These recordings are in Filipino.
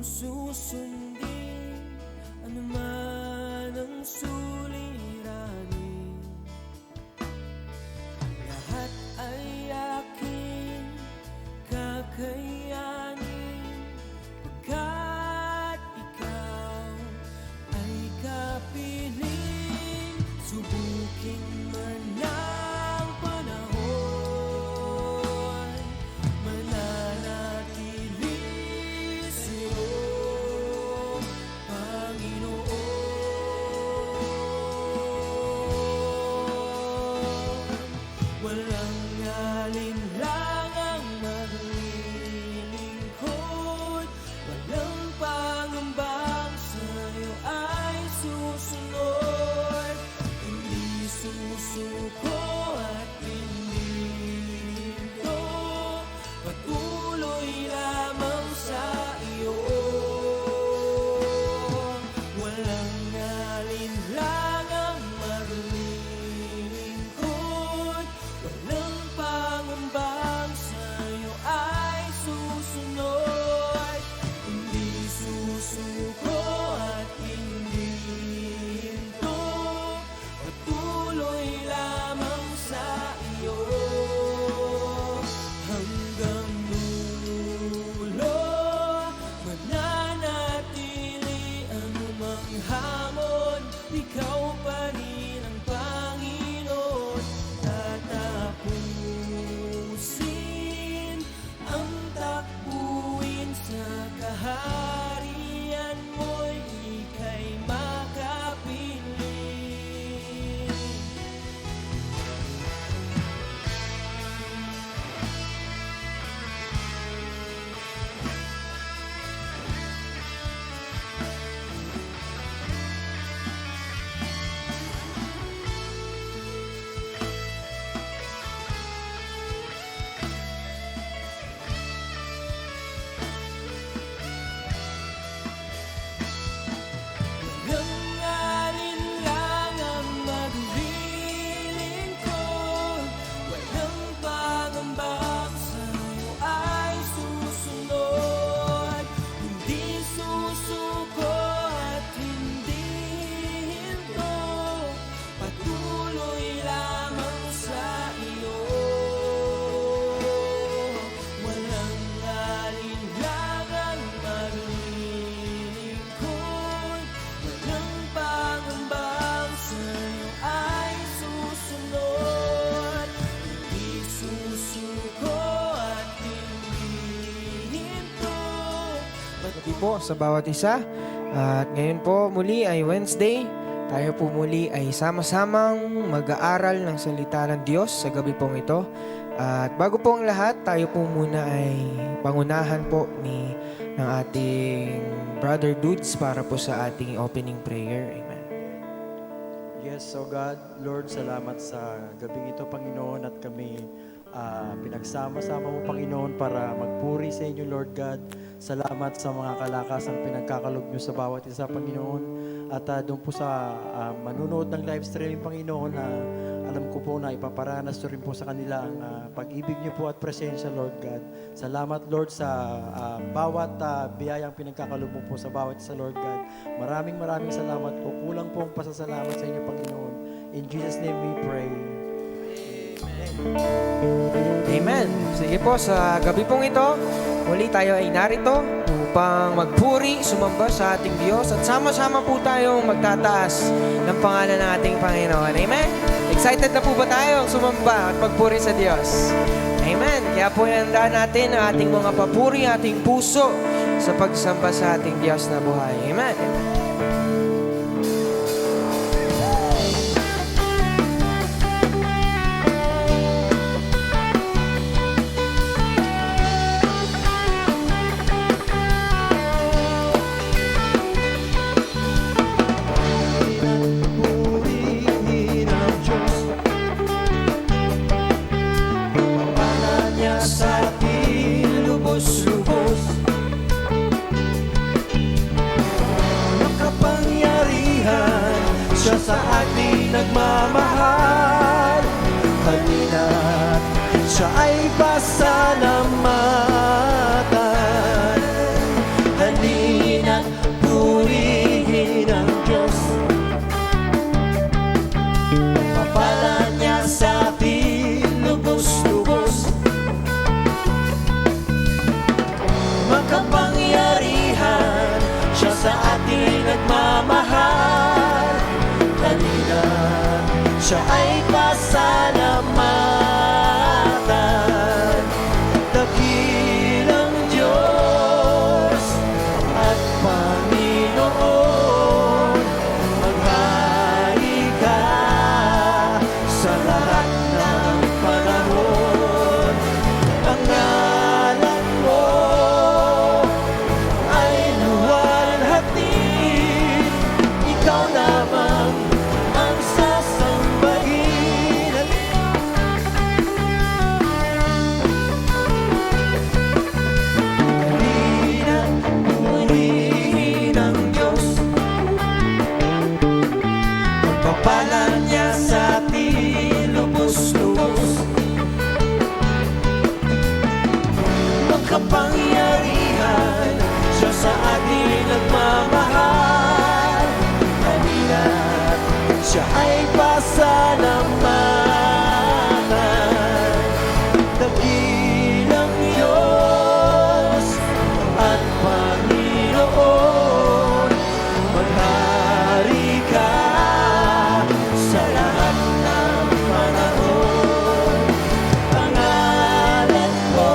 susundin anuman ang suliranin. Lahat ay aking kakayanin, pagkat ikaw ay kapiling. Subukin man ang panahon, mananatili sa'yo, Panginoon. Walang alinlangang maglilingkod, walang pangambang sa'yo ay susunod. Hindi susuko at hindi hinto, patuloy lamang sa iyo. Walang alinlangang maglilingkod, walang pangambang sa'yo ay susunod. Hindi susuko at hindi hinto, patuloy lamang sa iyo. Hanggang dulo, mananatili anumang hamon, ikaw pa rin ang Panginoon. Tatapusin ang takbuhin sa kaharian mo'y ika'y makapiling. Walang alinlangang maglilingkod, walang pangambang sa'yo ay susunod. Hindi susuko at hindi hinto, patuloy lamang sa iyo. Walang alinlangang maglilingkod, walang pangambang sa'yo ay susunod. Hindi susuko at hindi hinto, Gabi po sa bawat isa. At ngayon po muli ay Wednesday. Tayo po muli ay sama-samang mag-aaral ng salita ng Diyos sa gabi pong ito. At bago po ang lahat, tayo po muna ay pangunahan po ng ating Brother Dudes para po sa ating opening prayer. Amen. Yes, so God, Lord, salamat sa gabing ito, Panginoon, at kami pinagsama-sama mo, Panginoon, para magpuri sa inyo, Lord God. Salamat sa mga kalakasang pinagkakalog nyo sa bawat isa, Panginoon. At doon po sa manunood ng live streaming, Panginoon, alam ko po na ipaparanas rin po sa kanila ang pag-ibig nyo po at presensya, Lord God. Salamat, Lord, sa bawat biyayang pinagkakalog mo po sa bawat isa, Lord God. Maraming salamat po. Kulang po ang pasasalamat sa inyo, Panginoon. In Jesus' name we pray. Amen. Sige po, sa gabi pong ito, muli tayo ay narito upang magpuri, sumamba sa ating Diyos at sama-sama po tayong magtataas ng pangalan ng ating Panginoon. Amen? Excited na po ba tayong sumamba at magpuri sa Diyos? Amen. Kaya po ihandaan natin ang ating mga papuri, ating puso sa pagsamba sa ating Diyos na buhay. Amen. purihin ang Diyos. Pagpapala niya sa atin lubos-lubos. Makapangyarihan siya sa atin nagmamahal. Halina't siya ay basa ng mata. Halina't siya ay pasalamatan. Dakilang Diyos at Panginoon, maghari ka sa lahat ng panahon. Ang ngalan mo ay luwalhatin, ikaw lamang ang sasambahin. Halina't purihin ang Diyos, pagpapala niya sa atin lubos-lubos. Makapangyarihan siya sa atin nagmamahal. Halina't siya ay pasalamatan. Dakilang Diyos at Panginoon, maghari ka sa lahat ng panahon. Ang ngalan mo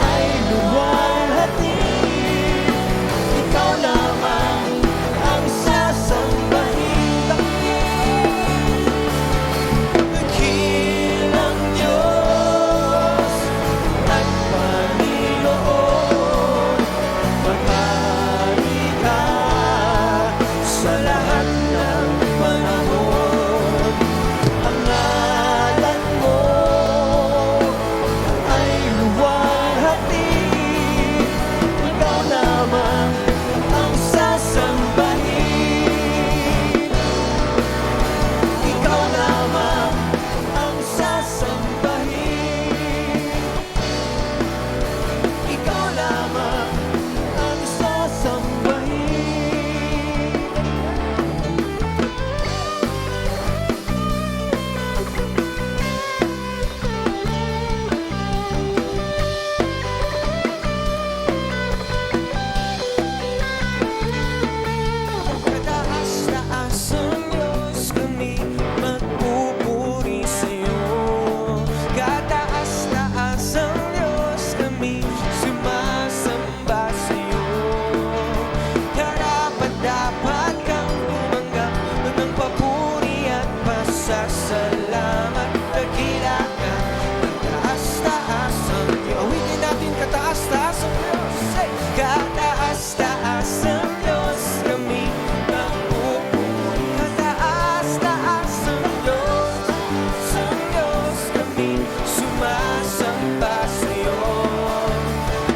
ay luwalhatin, ikaw lamang ang sasambahin. Dakilang Diyos at Panginoon, maghari ka sa lahat ng panahon. Ang ngalan mo ay luwalhatin, ikaw lamang ang sasambahin. Ikaw lamang ang sasambahin. Ikaw lamang ang sasambahin. Kataas-taas ang Diyos, kami magpupuri sa'yo. Kataas-taas ang Diyos, kami sumasamba sa'yo. Karapat-dapat kang tumanggap ng papuri at pasasalamat. Dakila ka, kataas-taas ang Diyos. Awitin natin, kataas-taas ang Diyos. Hey! Kataas-taas ang Diyos, kami magpupuri. Kataas-taas ang Diyos, kami sumasamba sa'yo.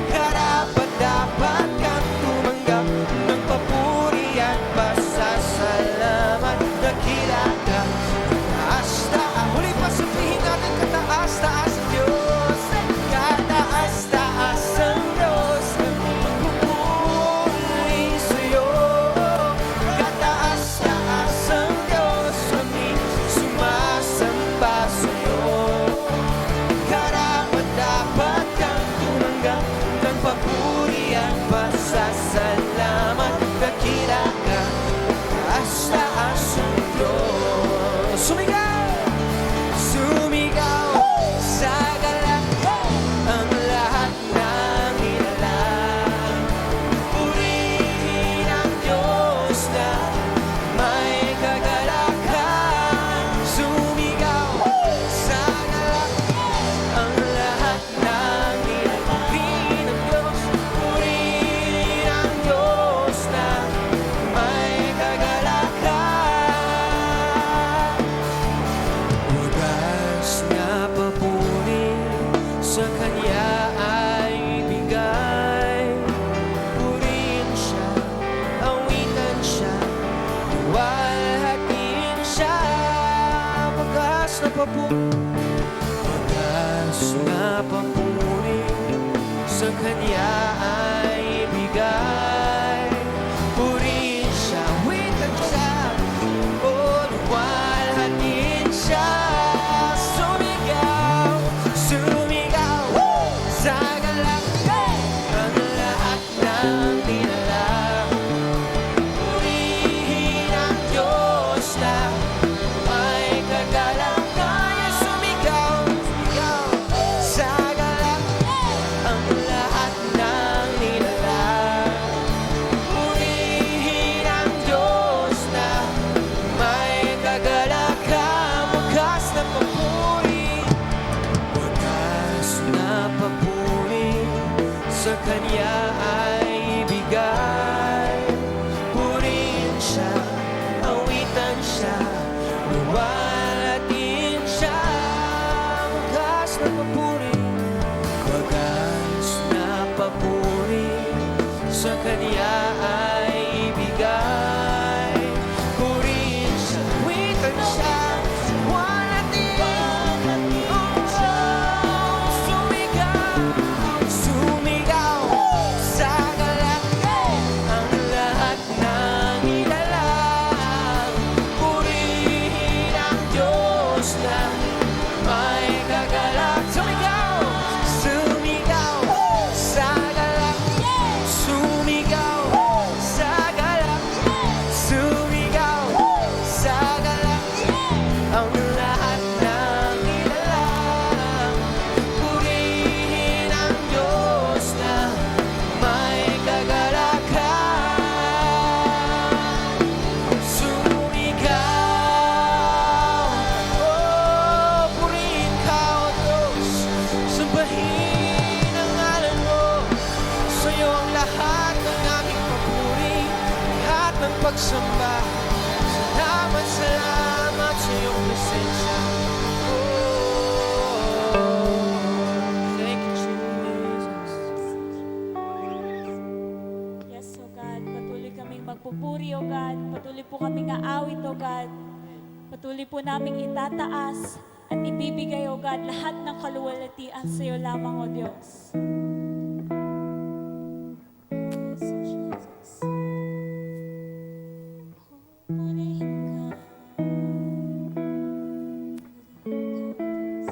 Karapat-dapat kang tumanggap ng papuri at pasasalamat. Dakila ka, kataas-taas. Huli pa, sabihin natin, kataas-taas ang Diyos. Kataas-taas ang Diyos, kami magpupuri sa'yo. Kataas-taas ang Diyos, kami sumasamba sa'yo. Karapat-dapat kang tumanggap ng papuri at pasasalamat. Dakila ka, kataas-taas ang Diyos. Sumigaw! Sumigaw sa galak ang lahat ng nilalang. Purihin ang Diyos na may kagalakan. Sumigaw sa galak ang lahat ng nilalang. Purihin ang Diyos, purihin ang Diyos na may kagalakan. Wagas na papuri sa Kanya ay ibigay. Purihin siya, awitan siya, luwalhatin siya. Wagas na papuri sa Kanya ay ibigay. Purihin siya, awitan siya, o luwalhatin siya. Sumigaw, sumigaw sa galak ang lahat ng nilalang. Purihin ang Diyos na Kanya ay ibigay. Purihin siya, awitan siya, luwalhatin siya. Wagas na papuri, wagas na papuri, sa Kanya ay ibigay. Purihin siya, awitan siya, sumigaw sa galak ang lahat ng ilalang. Purihin ang Diyos na may kagalak. Sumigaw sa galak, sumigaw sa galak, sumigaw sa galak ang lahat ng ilalang. Purihin ang Diyos na may kagalakan. Sumigaw, oh, purihin ka, O Diyos. Sambahin ang ngalan mo. Sa'yo ang lahat ng aming papuri, lahat ng pagsamba. Salamat, salamat sa iyong presensya. Oh, thank you, Jesus. Yes, O God. Patuloy kaming magpupuri, O God. Patuloy po kaming aawit, O God. Patuloy po naming itataas at ibibigay, O God, lahat ng kaluwalhatian sa iyo lamang, O Diyos. Yes, O Jesus. Purihin ka. Purihin ka, Diyos.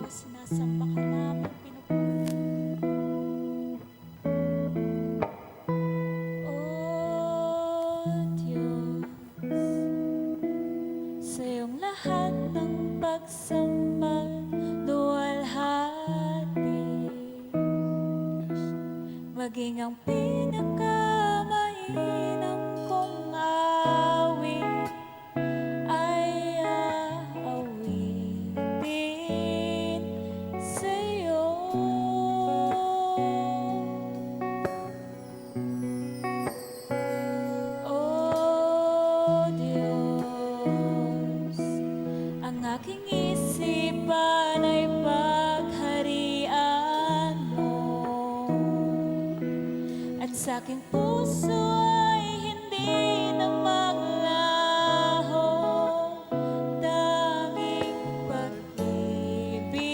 O, sinasamba ka namin, pinupuri. Oh Diyos, sa iyong lahat ng pagsamba, luwalhati, maging ang pinakamainam kong awit ay aawitin sa iyo. O Diyos, ang aking isipan ay pagharian mo, at sa aking puso ay hindi na maglaho tanging pag-ibig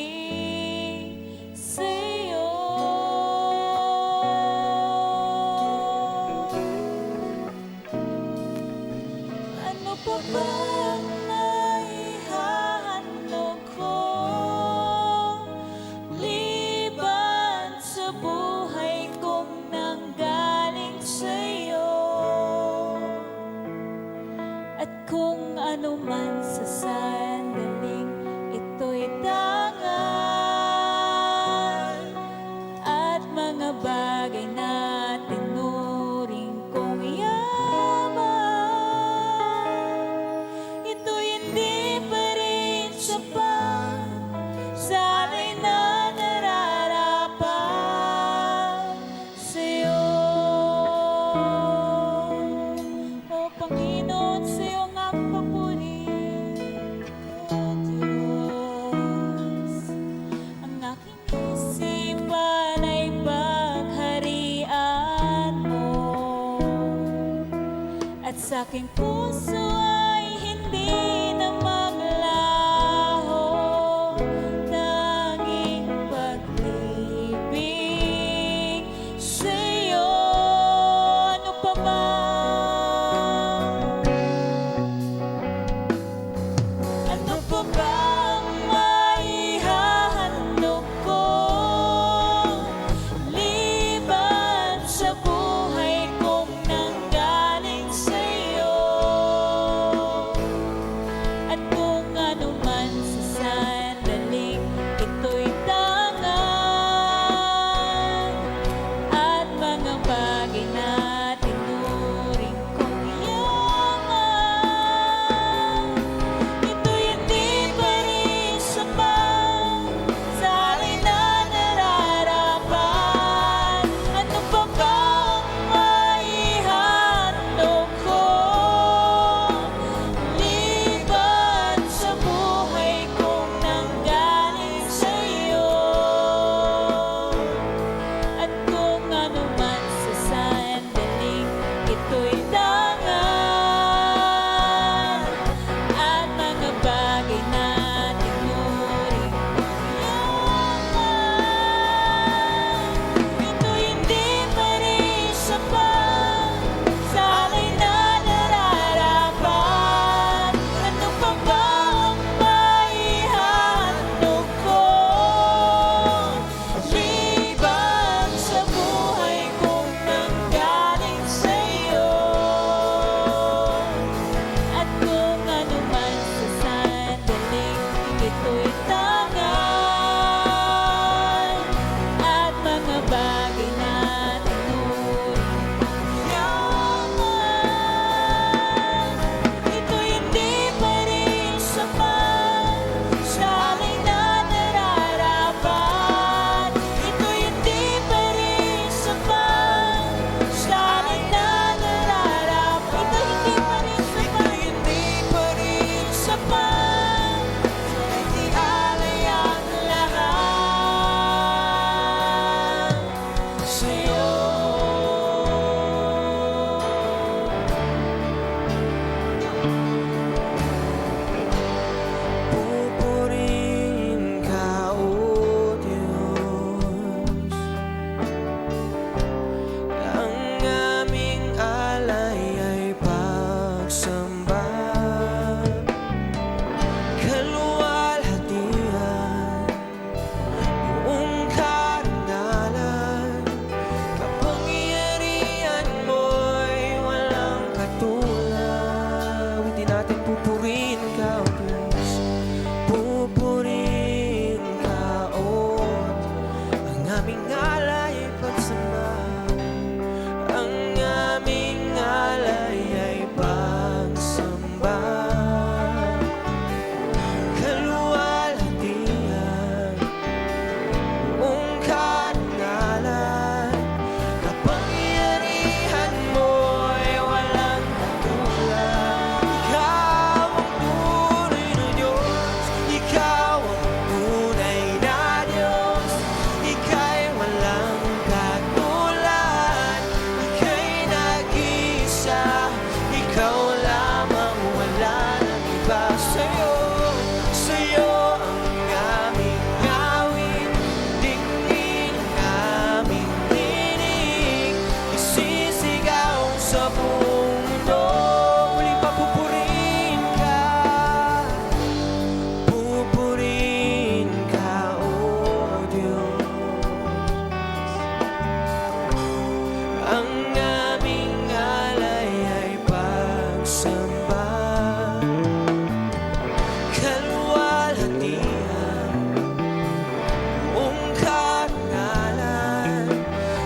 sa iyo. Ano pa ba ang maihahandog ko liban sa buhay kong nanggaling sa iyo? At kung ano man sa sandaling ito'y tangan, at mga bagay na tinuring kong yaman, ito'y hindi pa rin sapat sa akin na nararapat sa'yo. O Panginoon, sa'yo ang aking papuri. O Diyos, ang aking isipan ay pagharian mo, at sa aking puso ay hindi na maglaho tanging pag-ibig sa iyo. Ano pa ba? Ano pa ba ang maihahandog ko liban sa buhay kong nanggaling sa iyo? ito'y dangal at mga bagay na tinuring yaman. Ito'y hindi pa rin sapat sa aking nararapat. Ano pa ba ang maihandog ko? Libang sa buhay kong nanggaling sa'yo. At kung ano man sa sandaling ito'y tangal at mga bagay na tinuring yaman. Ito'y hindi pa rin sapat sa aking nararapat. Ito'y hindi pa rin sapat sa aking nararapat. Ito'y hindi pa rin sapat. Hindi alay ang lahat sa'yo. Pupurihin ka, O Diyos. Ang aming alay ay pagsamba. Kaluwalhatian, buong karangalan, kapangyarihan mo'y walang katulad. Awitin natin, pupurihin ka, O Diyos. Pupurihin ka, O Diyos. Ang aming alay ay pagsamba. Ang aming alay ay pagsamba. Kaluwalhatian, buong karangalan, kapangyarihan mo'y walang katulad. Ikaw ang tunay na Diyos. Ikaw ang tunay na Diyos. Ika'y walang katulad. Ika'y nag-iisa. Ikaw lamang, wala nang iba. Sa'yo ang aming awit. Dinggin ang aming tinig. Isisigaw sa buong mundo. Muli pa pupurihin ka. Pupurihin ka, O Diyos. Ang aming alay ay pagsamba. Kaluwalhatian, buong karangalan,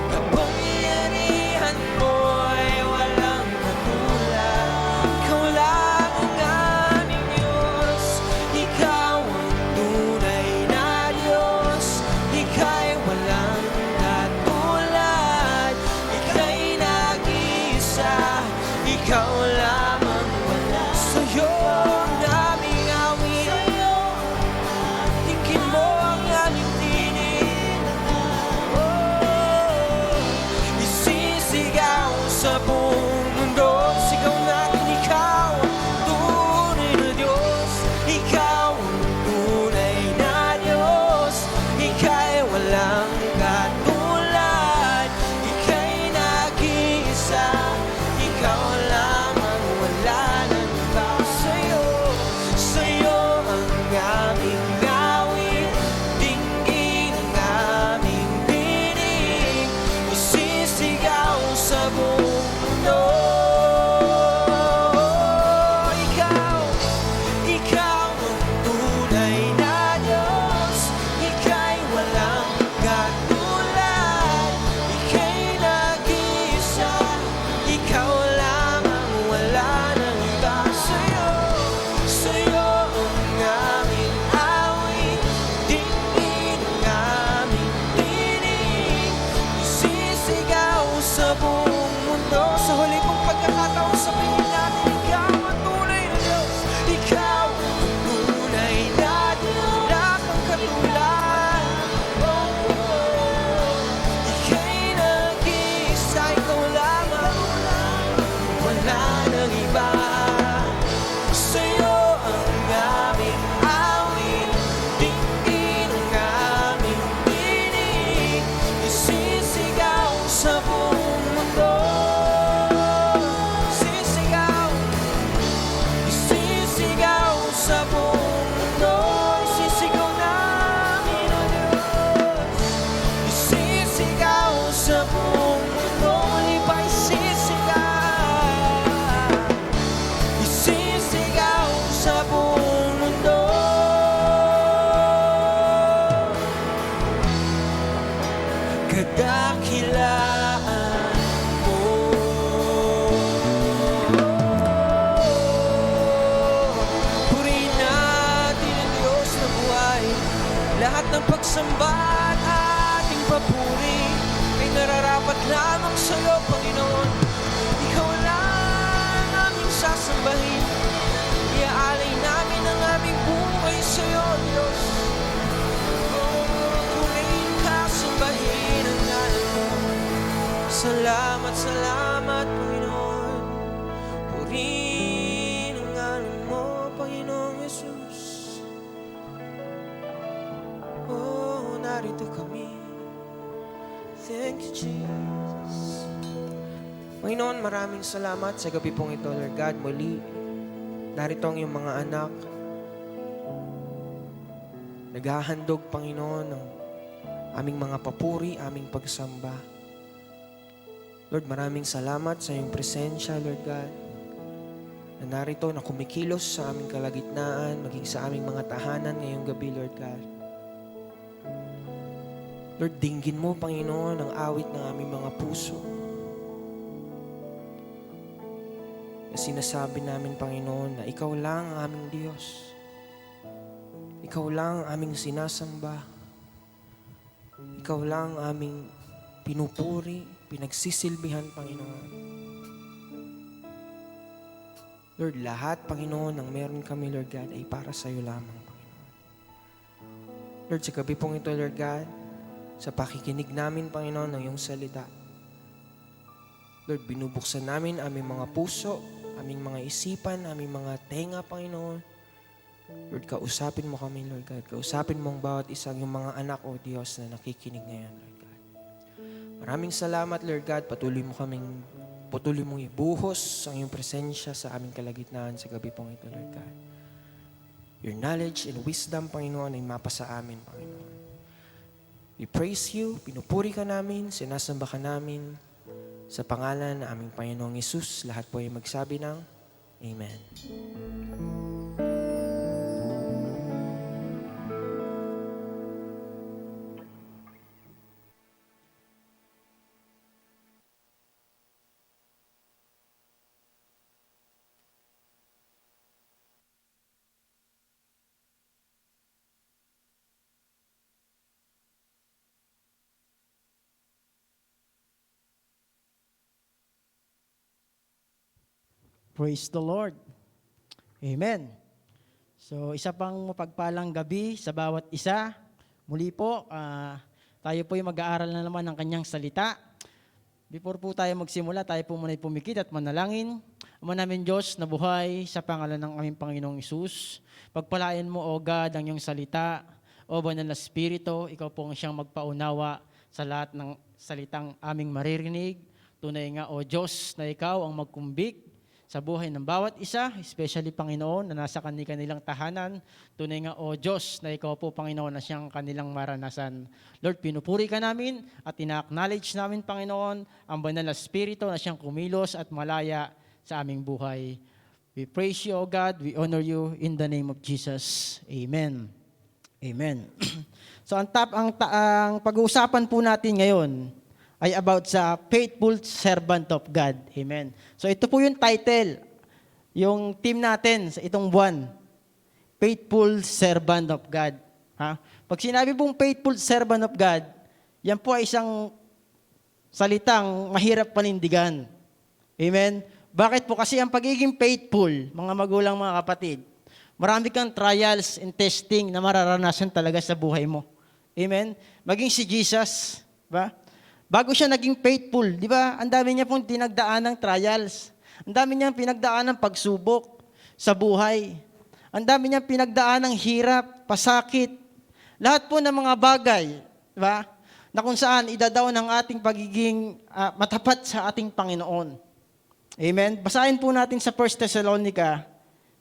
kapangyarihan mo'y walang katulad. Ikaw lang ang aming Diyos. Ikaw ang tunay na Diyos. Ika'y walang katulad. Ika'y nag-iisa. Ikaw lamang, wala. Sa'yo ang aming awit. Tingin mo ang aming tinig. Isisigaw sa buong mundo. Sigaw natin, ikaw ang tunay na Diyos. Ikaw ang tunay na Diyos. Ika'y walang katulad. Ika'y nag-iisa. Ikaw lamang, wala. wala nang iba. Sa'yo ang aming awit, tingin ang aming tinig, isisigaw sa buong mundo. Sisigaw, isisigaw sa buong mundo. Isisigaw namin ang Diyos, isisigaw sa buong mundo. Muli pa isisigaw sa buong mundo. Kadakilaan mo. Purihin natin ang Diyos na buhay. Lahat ng pagsamba at ating papuri ay nararapat lamang sa'yo, Panginoon. Ikaw lang aming sasambahin. Iaalay namin ang aming buhay sa'yo, Diyos. Purihin ka, sambahin ang ngalan mo. Salamat, salamat, Panginoon. Purihin ang ngalan mo, Panginoong Jesus. Oh, narito kami. Thank you, Jesus. Panginoon, maraming salamat sa gabi pong ito, Lord God. Muli, narito ang iyong mga anak. Naghahandog, Panginoon, ng aming mga papuri, aming pagsamba. Lord, maraming salamat sa iyong presensya, Lord God, na narito, na kumikilos sa aming kalagitnaan, maging sa aming mga tahanan ngayong gabi, Lord God. Lord, dinggin mo, Panginoon, ang awit ng aming mga puso. Na sinasabi namin, Panginoon, na Ikaw lang ang aming Diyos. Ikaw lang ang aming sinasamba. Ikaw lang ang aming pinupuri, pinagsisilbihan, Panginoon. Lord, lahat, Panginoon, ang meron kami, Lord God, ay para sa iyo lamang, Panginoon. Lord, sa gabi pong ito, Lord God, sa pakikinig namin, Panginoon, ng iyong salita. Lord, binubuksan namin aming mga puso, aming mga isipan, aming mga tenga, Panginoon. Lord, kausapin mo kami, Lord God. Kausapin mo ang bawat isang yung mga anak, o Diyos, na nakikinig ngayon, Lord God. Maraming salamat, Lord God. Patuloy mong ibuhos ang iyong presensya sa aming kalagitnaan sa gabi pong ito, Lord God. Your knowledge and wisdom, Panginoon, ay mapasa amin, Panginoon. We praise you, pinupuri ka namin, sinasamba ka namin sa pangalan ng aming Panginoong Hesus. Lahat po ay magsabi ng Amen. Praise the Lord. Amen. So, isa pang mapagpalang gabi sa bawat isa. Muli po, tayo po ay mag-aaral na naman ng kanyang salita. Before po tayo magsimula, tayo po muna pumikit at manalangin. Ama namin Diyos na buhay, sa pangalan ng aming Panginoong Hesus, pagpalain mo, O God, ang iyong salita. O Banal na Espiritu, ikaw po ang siyang magpaunawa sa lahat ng salitang aming maririnig. Tunay nga, O Diyos, na ikaw ang magkumbik sa buhay ng bawat isa, especially, Panginoon, na nasa kanilang tahanan. Tunay nga, O Diyos, na ikaw po, Panginoon, na siyang kanilang maranasan. Lord, pinupuri ka namin at ina-acknowledge namin, Panginoon, ang Banal na Espiritu na siyang kumilos at malaya sa aming buhay. We praise you, O God. We honor you in the name of Jesus. Amen. Amen. So, ang pag-uusapan po natin ngayon ay about sa faithful servant of God. Amen. So ito po yung title, yung team natin sa itong buwan, Faithful Servant of God. Ha? Pag sinabi pong faithful servant of God, yan po ay isang salitang mahirap panindigan. Amen. Bakit po? Kasi ang pagiging faithful, mga magulang, mga kapatid, marami kang trials and testing na mararanasan talaga sa buhay mo. Amen. Maging si Jesus, ba? Bago siya naging faithful, di ba? Ang dami niya pong dinagdaan ng trials. Ang dami niyang pinagdaan ng pagsubok sa buhay. Ang dami niyang pinagdaan ng hirap, pasakit. Lahat po ng mga bagay, di ba? Na kung saan idadaw ng ating pagiging matapat sa ating Panginoon. Amen? Basahin po natin sa 1 Thessalonica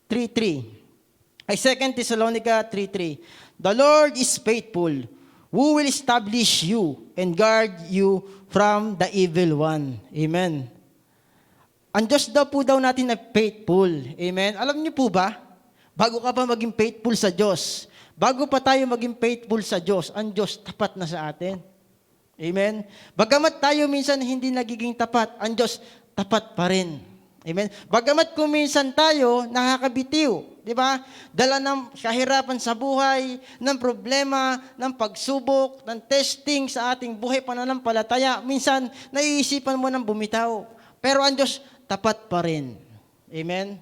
3:3. Ay 2 Thessalonica 3:3. The Lord is faithful, who will establish you and guard you from the evil one. Amen. Ang Diyos daw po natin ay faithful. Amen. Alam niyo po ba, bago ka pa maging faithful sa Diyos, bago pa tayo maging faithful sa Diyos, ang Diyos tapat na sa atin. Amen. Bagamat tayo minsan hindi nagiging tapat, ang Diyos tapat pa rin. Amen. Bagamat kung minsan tayo nakakabitiw, di ba? Dala ng kahirapan sa buhay, ng problema, ng pagsubok, ng testing sa ating buhay pananampalataya, minsan naiisipan mo ng bumitaw. Pero ang Diyos tapat pa rin. Amen.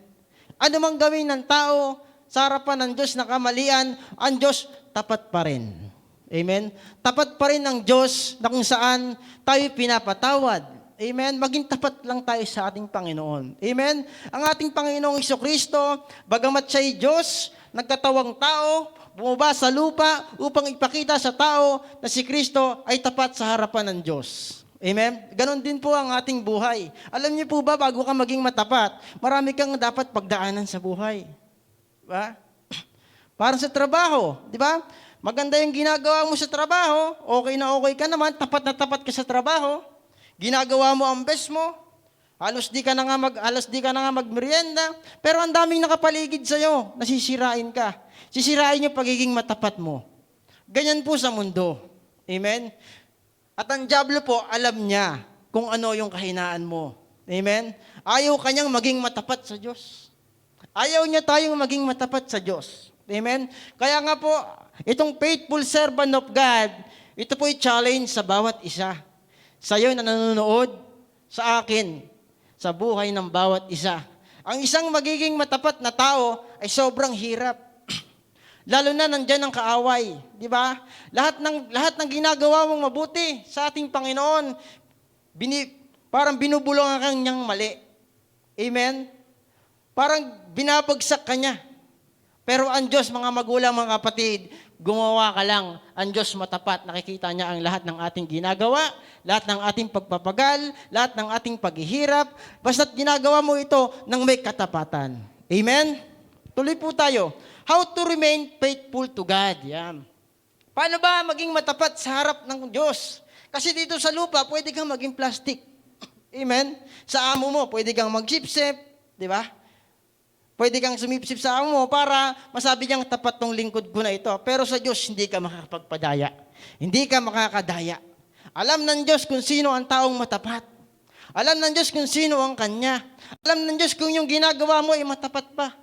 Ano mang gawin ng tao sa harapan ng Diyos na kamalian, ang Diyos tapat pa rin. Amen. Tapat pa rin ang Diyos na kung saan tayo pinapatawad. Amen. Maging tapat lang tayo sa ating Panginoon. Amen. Ang ating Panginoong Jesucristo, bagamat siya'y Diyos, nagkatawang tao, bumaba sa lupa upang ipakita sa tao na si Kristo ay tapat sa harapan ng Diyos. Amen. Ganon din po ang ating buhay. Alam niyo po ba, bago ka maging matapat, marami kang dapat pagdaanan sa buhay. Diba? Parang sa trabaho, di ba? Maganda yung ginagawa mo sa trabaho, okay na okay ka naman, tapat na tapat ka sa trabaho. Ginagawa mo ang best mo, halos di ka na nga magmerienda, pero ang daming nakapaligid sa'yo, nasisirain ka. Sisirain yung pagiging matapat mo. Ganyan po sa mundo. Amen? At ang diablo po, alam niya kung ano yung kahinaan mo. Amen? Ayaw kanyang maging matapat sa Diyos. Ayaw niya tayong maging matapat sa Diyos. Amen? Kaya nga po, itong faithful servant of God, ito po'y challenge sa bawat isa. Sa iyo na nanonood, sa akin, sa buhay ng bawat isa. Ang isang magiging matapat na tao ay sobrang hirap. Lalo na nandyan ang kaaway, di ba? Lahat ng ginagawa mong mabuti sa ating Panginoon, parang binubulong ang kanyang mali. Amen? Parang binabagsak ka niya. Pero ang Diyos, mga magulang, mga kapatid, gumawa ka lang. Ang Diyos matapat, nakikita niya ang lahat ng ating ginagawa, lahat ng ating pagpapagal, lahat ng ating paghihirap, basta't ginagawa mo ito ng may katapatan. Amen? Tuloy po tayo. How to remain faithful to God. Yan. Paano ba maging matapat sa harap ng Diyos? Kasi dito sa lupa, pwede kang maging plastic. Amen? Sa amo mo, pwede kang magsipsip, di ba? Pwede kang sumipsip sa amo mo para masabi niyang tapat tong lingkod ko na ito. Pero sa Diyos, hindi ka makakapagpadaya. Hindi ka makakadaya. Alam ng Diyos kung sino ang taong matapat. Alam ng Diyos kung sino ang Kanya. Alam ng Diyos kung yung ginagawa mo ay matapat pa.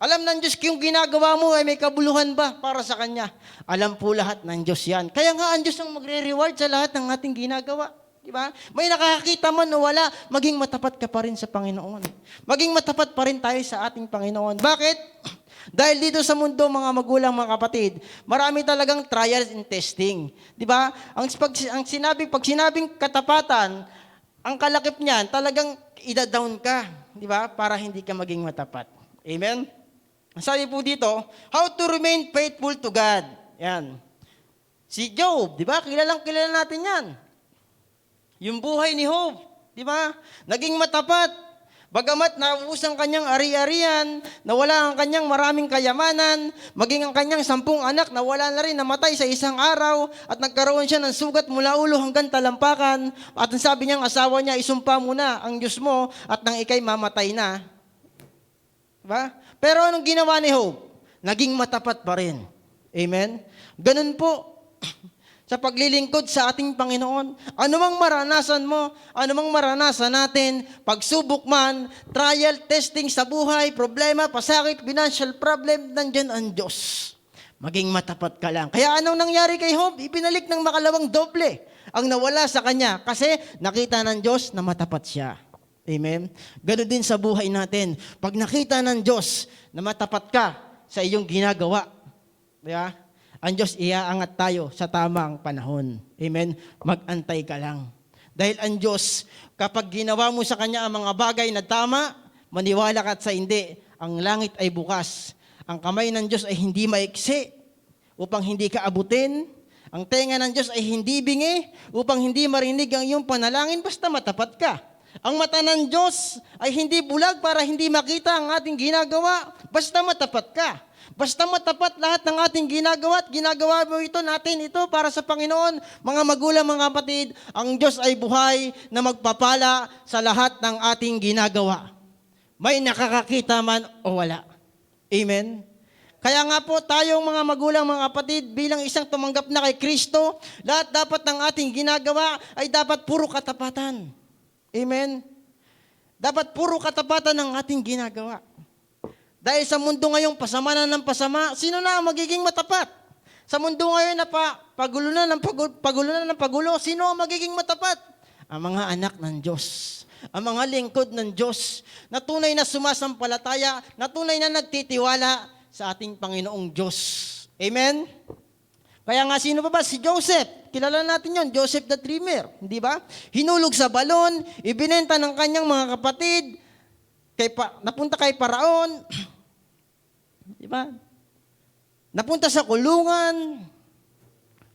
Alam ng Diyos kung yung ginagawa mo ay may kabuluhan ba para sa Kanya. Alam po lahat ng Diyos yan. Kaya nga ang Diyos ang magre-reward sa lahat ng ating ginagawa. Diba? May nakakakita man o wala, maging matapat ka pa rin sa Panginoon. Maging matapat pa rin tayo sa ating Panginoon. Bakit? Dahil dito sa mundo, mga magulang, mga kapatid, marami talagang trials and testing. Diba? Pag sinabing katapatan, ang kalakip niyan, talagang ida-down ka. Diba? Para hindi ka maging matapat. Amen? Sabi po dito, how to remain faithful to God. Yan. Si Job, di ba? Kilala natin yan. Yung buhay ni Job, di ba? Naging matapat. Bagamat naubos ang kanyang ari-arian, nawala ang kanyang maraming kayamanan, maging ang kanyang 10 anak, nawala na rin, namatay sa isang araw, at nagkaroon siya ng sugat mula ulo hanggang talampakan, at ang sabi niyang asawa niya, isumpa mo na ang Diyos mo, at nang ikay mamatay na. Diba? Pero anong ginawa ni Job? Naging matapat pa rin. Amen? Ganun po sa paglilingkod sa ating Panginoon. Ano mang maranasan mo, ano mang maranasan natin, pagsubok man, trial, testing sa buhay, problema, pasakit, financial problem, nandyan ang Diyos. Maging matapat ka lang. Kaya anong nangyari kay Job? Ibinalik ng makalawang doble ang nawala sa kanya kasi nakita ng Diyos na matapat siya. Amen? Ganon din sa buhay natin. Pag nakita ng Diyos na matapat ka sa iyong ginagawa, diba? Ang Diyos iaangat tayo sa tamang panahon. Amen? Mag-antay ka lang. Dahil ang Diyos, kapag ginawa mo sa Kanya ang mga bagay na tama, maniwala ka at sa hindi, ang langit ay bukas. Ang kamay ng Diyos ay hindi maiksi upang hindi ka abutin. Ang tenga ng Diyos ay hindi bingi upang hindi marinig ang iyong panalangin basta matapat ka. Ang mata ng Diyos ay hindi bulag para hindi makita ang ating ginagawa basta matapat ka. Basta matapat lahat ng ating ginagawa at ginagawa mo ito natin ito para sa Panginoon. Mga magulang, mga kapatid, ang Diyos ay buhay na magpapala sa lahat ng ating ginagawa. May nakakakita man o wala. Amen? Kaya nga po tayong mga magulang, mga kapatid, bilang isang tumanggap na kay Kristo, lahat dapat ng ating ginagawa ay dapat puro katapatan. Amen? Dapat puro katapatan ng ating ginagawa. Dahil sa mundo ngayong pasama na ng pasama, sino na ang magiging matapat? Sa mundo ngayon na pagulo na ng pagulo, sino ang magiging matapat? Ang mga anak ng Diyos. Ang mga lingkod ng Diyos na tunay na sumasampalataya, na tunay na nagtitiwala sa ating Panginoong Diyos. Amen? Kaya nga, sino pa ba? Si Joseph. Kilala natin yon, Joseph the Dreamer. Hindi ba? Hinulog sa balon, ibinenta ng kanyang mga kapatid, napunta kay Paraon. Di ba? Napunta sa kulungan.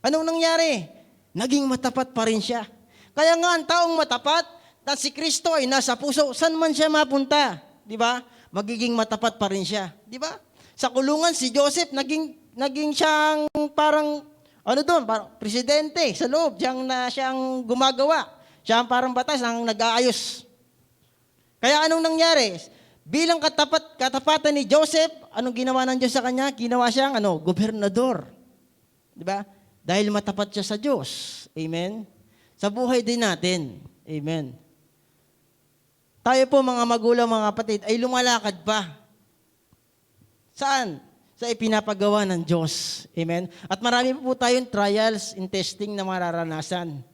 Anong nangyari? Naging matapat pa rin siya. Kaya nga, ang taong matapat, na si Kristo ay nasa puso, saan man siya mapunta? Di ba? Magiging matapat pa rin siya. Di ba? Sa kulungan, si Joseph, naging siyang parang, parang presidente sa loob, siyang gumagawa. Siya ang parang batas, ang nag-aayos. Kaya anong nangyari? Bilang katapatan ni Joseph, anong ginawa ng Diyos sa kanya? Ginawa siyang gobernador. Di ba? Dahil matapat siya sa Diyos. Amen? Sa buhay din natin. Amen. Tayo po mga magulang, mga kapatid, ay lumalakad pa. Saan? Sa ipinapagawa ng Diyos. Amen? At marami po tayong trials and testing na mararanasan.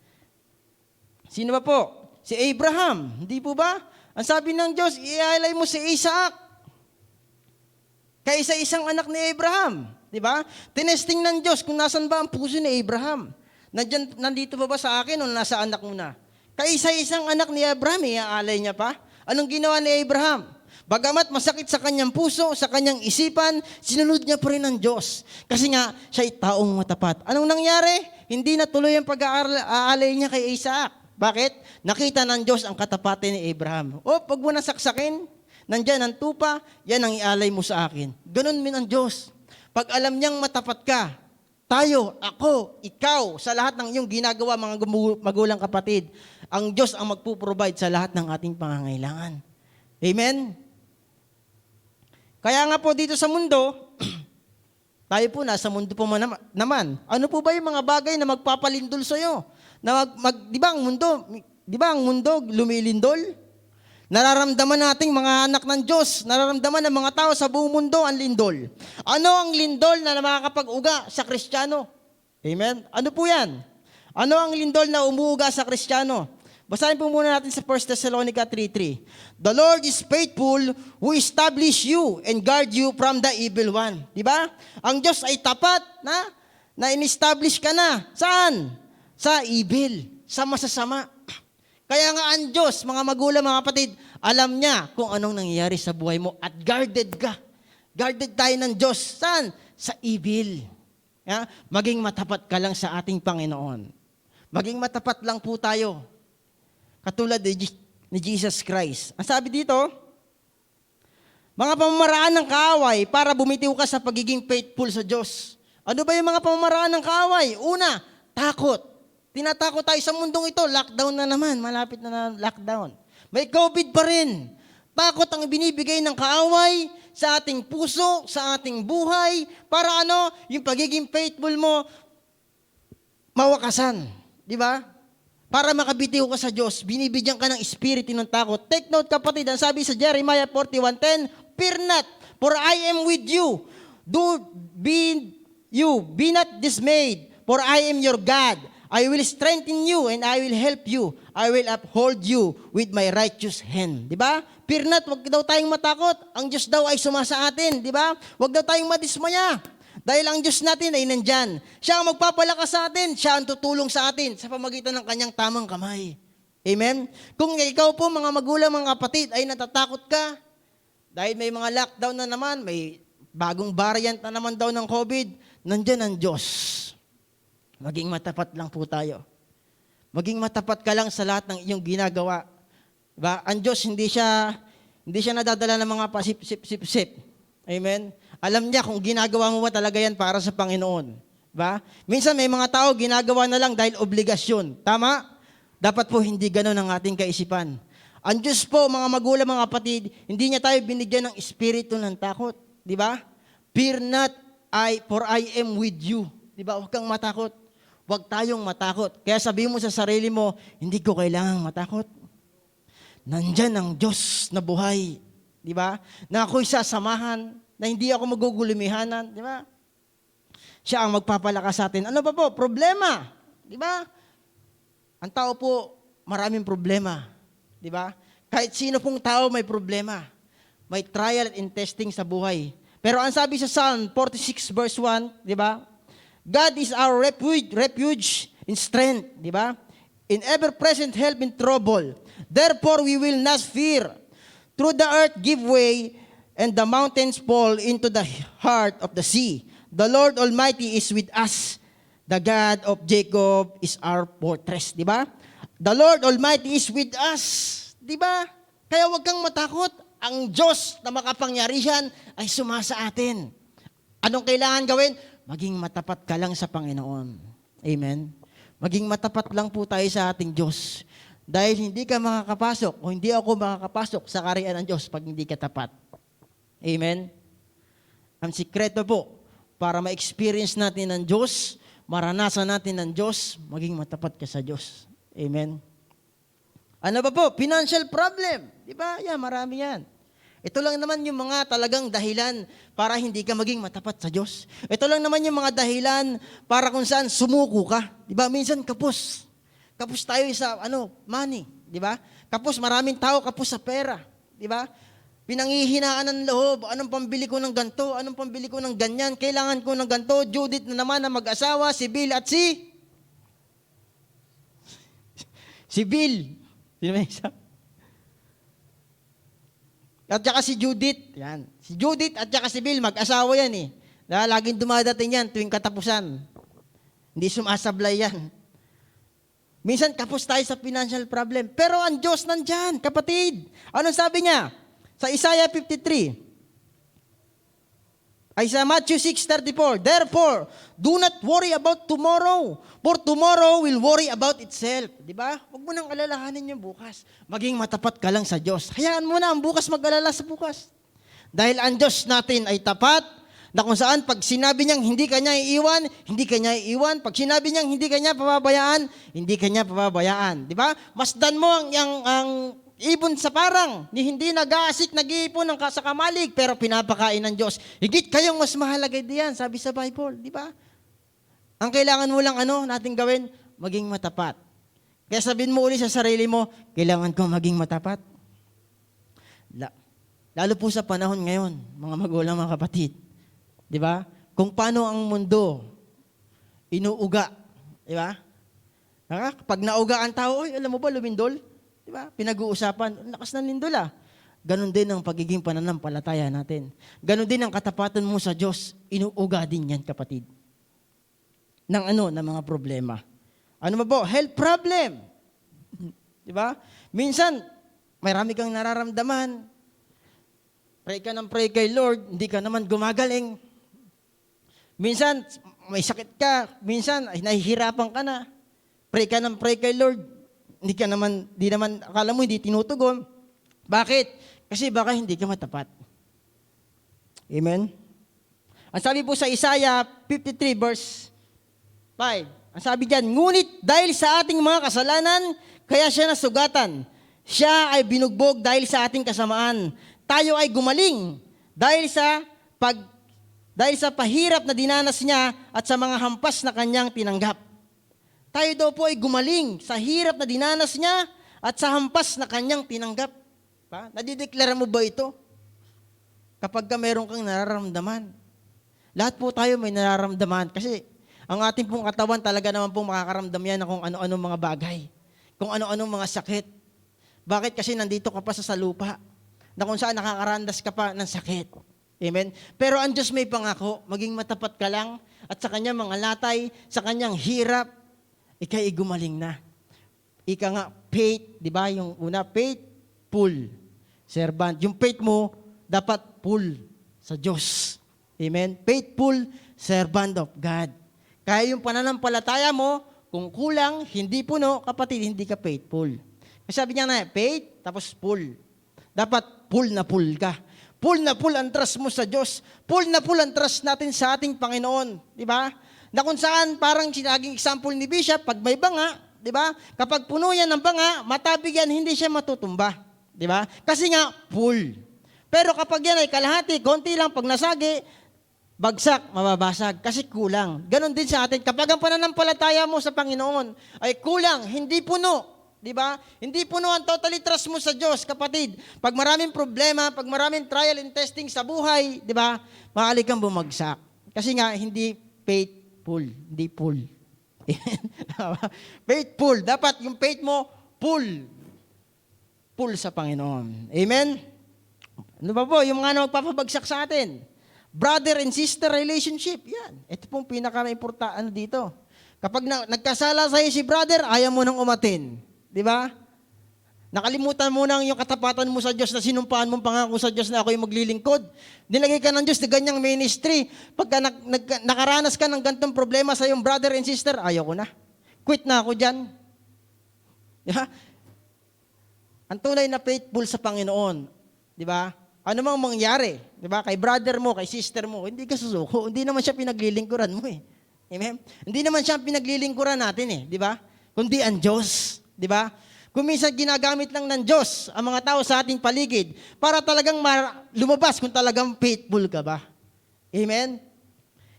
Sino ba po? Si Abraham. Hindi po ba? Ang sabi ng Diyos, ialay mo si Isaac. Kaysa isang anak ni Abraham. Di ba? Tinesting ng Diyos kung nasan ba ang puso ni Abraham. Nandito ba sa akin o nasa anak mo na? Kaysa isang anak ni Abraham, iaalay niya pa. Anong ginawa ni Abraham? Bagamat masakit sa kanyang puso, sa kanyang isipan, sinunod niya pa rin ang Diyos. Kasi nga, siya'y taong matapat. Anong nangyari? Hindi natuloy ang pag-aalay niya kay Isaac. Bakit? Nakita ng Diyos ang katapatan ni Abraham. Pag mo nasaksakin, nandyan ang tupa, yan ang ialay mo sa akin. Ganun min ang Diyos. Pag alam niyang matapat ka, tayo, ako, ikaw, sa lahat ng iyong ginagawa, mga magulang kapatid, ang Diyos ang magpuprovide sa lahat ng ating pangangailangan. Amen? Kaya nga po dito sa mundo, tayo po nasa mundo po naman. Ano po ba yung mga bagay na magpapalindol sa iyo? Di ba ang mundo lumilindol? Nararamdaman nating mga anak ng Diyos, nararamdaman ng mga tao sa buong mundo ang lindol. Ano ang lindol na makakapag-uga sa Kristiyano? Amen? Ano po yan? Ano ang lindol na umuuga sa Kristiyano? Basahin po muna natin sa 1 Thessalonica 3:3. The Lord is faithful who establish you and guard you from the evil one. Di ba? Ang Diyos ay tapat na in-establish ka na. Saan? Sa evil, sa masasama. Kaya nga ang Diyos, mga magulang, mga kapatid, alam niya kung anong nangyayari sa buhay mo at guarded ka. Guarded tayo ng Diyos. Saan? Sa evil. Maging matapat ka lang sa ating Panginoon. Maging matapat lang po tayo. Katulad ni Jesus Christ. Ang sabi dito, mga pamamaraan ng kaaway para bumitiw ka sa pagiging faithful sa Diyos. Ano ba yung mga pamamaraan ng kaaway? Una, takot. Tinatakot tayo sa mundong ito. Lockdown na naman. Malapit na lockdown. May COVID pa rin. Takot ang binibigay ng kaaway sa ating puso, sa ating buhay, para yung pagiging faithful mo, mawakasan. Di ba? Para makabitiw ka sa Diyos, binibigyan ka ng espiritu ng takot. Take note kapatid, ang sabi sa Jeremiah 41:10, Fear not, for I am with you. Be not dismayed, for I am your God. I will strengthen you and I will help you. I will uphold you with my righteous hand. Di ba? Fear not, wag daw tayong matakot. Ang Diyos daw ay sumasa atin. Di ba? Wag daw tayong madismaya. Dahil ang Diyos natin ay nandyan. Siya ang magpapalakas sa atin. Siya ang tutulong sa atin sa pamagitan ng kanyang tamang kamay. Amen? Kung ikaw po mga magulang, mga kapatid, ay natatakot ka, dahil may mga lockdown na naman, may bagong variant na naman daw ng COVID, nandyan ang Diyos. Maging matapat lang po tayo. Maging matapat ka lang sa lahat ng iyong ginagawa. Diba? Ang Diyos, hindi siya nadadala ng mga pasip-sip-sip-sip. Amen? Alam niya kung ginagawa mo ba talaga yan para sa Panginoon. Diba? Minsan may mga tao ginagawa na lang dahil obligasyon. Tama? Dapat po hindi gano'n ang ating kaisipan. Ang Diyos po, mga magulang, mga kapatid, hindi niya tayo binigyan ng espiritu ng takot. Di ba? Fear not, for I am with you. Di ba? Huwag kang matakot. Huwag tayong matakot. Kaya sabihin mo sa sarili mo, hindi ko kailangang matakot. Nandyan ang Diyos na buhay. Di ba? Na ako'y sasamahan, na hindi ako magugulumihanan. Di ba? Siya ang magpapalakas sa atin. Ano pa po? Problema. Di ba? Ang tao po, maraming problema. Di ba? Kahit sino pong tao may problema. May trial and testing sa buhay. Pero ang sabi sa Psalm 46 verse 1, di ba? God is our refuge and strength, di ba? In ever-present help in trouble. Therefore, we will not fear. Through the earth give way, and the mountains fall into the heart of the sea. The Lord Almighty is with us. The God of Jacob is our fortress. Di ba? The Lord Almighty is with us. Di ba? Kaya huwag kang matakot. Ang Diyos na makapangyarihan ay sumasa atin. Anong kailangan gawin? Maging matapat ka lang sa Panginoon. Amen? Maging matapat lang po tayo sa ating Diyos. Dahil hindi ka makakapasok o hindi ako makakapasok sa kaharian ng Diyos pag hindi ka tapat. Amen? Ang sikreto po, para ma-experience natin ng Diyos, maranasan natin ng Diyos, maging matapat ka sa Diyos. Amen? Ano ba po? Financial problem. Di ba? Yan, marami yan. Ito lang naman yung mga talagang dahilan para hindi ka maging matapat sa Diyos. Ito lang naman yung mga dahilan para kung saan sumuko ka. Di ba? Minsan kapos. Kapos tayo sa money. Di ba? Kapos, maraming tao kapos sa pera. Di ba? Pinanghihinaan ng loob. Anong pambili ko ng ganto? Anong pambili ko ng ganyan? Kailangan ko ng ganto. Judith na naman na mag-asawa, si Bill at si Bill. Sino ba isa? At saka si Judith. Yan. Si Judith at saka si Bill, mag-asawa yan eh. Laging dumadating yan tuwing katapusan. Hindi sumasablay yan. Minsan kapos tayo sa financial problem. Pero ang Diyos nandyan, kapatid. Anong sabi niya? Sa Isaiah 53, ay sa Matthew 6:34, therefore, do not worry about tomorrow, for tomorrow will worry about itself. Di ba? Huwag mo nang alalahanin yung bukas. Maging matapat ka lang sa Diyos. Hayaan mo na ang bukas mag-alala sa bukas. Dahil ang Diyos natin ay tapat, na kung saan pag sinabi niyang hindi ka niya iiwan, hindi ka niya iiwan. Pag sinabi niyang hindi ka niya pababayaan, hindi ka niya pababayaan. Di ba? Masdan mo ang ibon sa parang, ni hindi nag-aasik, nag-iipon sa kamalig, pero pinapakain ng Diyos. Higit kayong mas mahalaga diyan, sabi sa Bible, di ba? Ang kailangan mo lang nating gawin, maging matapat. Kaya sabihin mo uli sa sarili mo, kailangan kong maging matapat. Lalo po sa panahon ngayon, mga magulang, mga kapatid. Di ba? Kung paano ang mundo inuuga. Di ba? Pag nauga ang tao, alam mo ba, lumindol? Diba? Pinag-uusapan, lakas ng lindol ah. Ganon din ang pagiging pananampalataya natin. Ganon din ang katapatan mo sa Diyos. Inuuga din yan, kapatid. Ng mga problema. Ano ba po? Health problem. Diba? Minsan, marami kang nararamdaman. Pray ka ng pray kay Lord, hindi ka naman gumagaling. Minsan, may sakit ka. Minsan, nahihirapan ka na. Pray ka ng pray kay Lord, hindi naman, akala mo hindi tinutugon. Bakit? Kasi baka hindi ka matapat. Amen? Ang sabi po sa Isaiah 53 verse 5, ang sabi diyan, ngunit dahil sa ating mga kasalanan, kaya siya nasugatan. Siya ay binugbog dahil sa ating kasamaan. Tayo ay gumaling dahil sa pahirap na dinanas niya at sa mga hampas na kanyang tinanggap. Tayo daw po ay gumaling sa hirap na dinanas niya at sa hampas na kanyang tinanggap. Nadideklara mo ba ito? Kapag meron kang nararamdaman. Lahat po tayo may nararamdaman kasi ang ating pong katawan talaga naman pong makakaramdam yan na kung ano-ano mga bagay. kung ano-anong mga sakit. Bakit? Kasi nandito ka pa sa lupa na kung saan nakakarandas ka pa ng sakit. Amen? Pero ang Diyos may pangako, maging matapat ka lang at sa kanyang mga latay, sa kanyang hirap, ika'y gumaling na. Ika nga, faith, di ba? Yung una, faithful servant. Yung faith mo, dapat full sa Diyos. Amen? Faithful servant of God. Kaya yung pananampalataya mo, kung kulang, hindi puno, kapatid, hindi ka faithful. Kasi sabi niya na, faith, tapos full. Dapat full na full ka. Full na full ang trust mo sa Diyos. Full na full ang trust natin sa ating Panginoon. Di ba? Na kung saan, parang sinaging example ni Bishop, pag may banga, di ba? Kapag puno yan ng banga, matabig yan, hindi siya matutumba. Di ba? Kasi nga, full. Pero kapag yan ay kalahati, konti lang, pag nasagi, bagsak, mababasag, kasi kulang. Ganon din sa atin. Kapag ang pananampalataya mo sa Panginoon ay kulang, hindi puno, di ba? Hindi puno ang totally trust mo sa Diyos, kapatid. Pag maraming problema, pag maraming trial and testing sa buhay, di ba? Maaari kang bumagsak. Kasi nga, hindi faithful, hindi full. Faithful. Dapat yung faith mo, full. Full sa Panginoon. Amen? Ano ba po? Yung mga magpapabagsak sa atin. Brother and sister relationship. Yan. Ito pong pinaka-importante dito. Kapag nagkasala sa'yo si brother, ayaw mo nang umatin. Di ba? Nakalimutan mo nang yung katapatan mo sa Diyos na sinumpaan mong pangako sa Diyos na ako'y maglilingkod. Nilagay ka ng Diyos na ganyang ministry. Pagka nakaranas ka ng gantong problema sa iyong brother and sister, ayaw ko na. Quit na ako dyan. Di ba? Ang tunay na faithful sa Panginoon, di ba? Ano mang mangyari, di ba? Kay brother mo, kay sister mo, hindi ka susuko. Hindi naman siya pinaglilingkuran mo eh. Amen? Hindi naman siya pinaglilingkuran natin eh, di ba? Kundi ang Diyos, di ba? Kung minsan ginagamit lang ng Diyos ang mga tao sa ating paligid para talagang lumabas kung talagang faithful ka ba. Amen?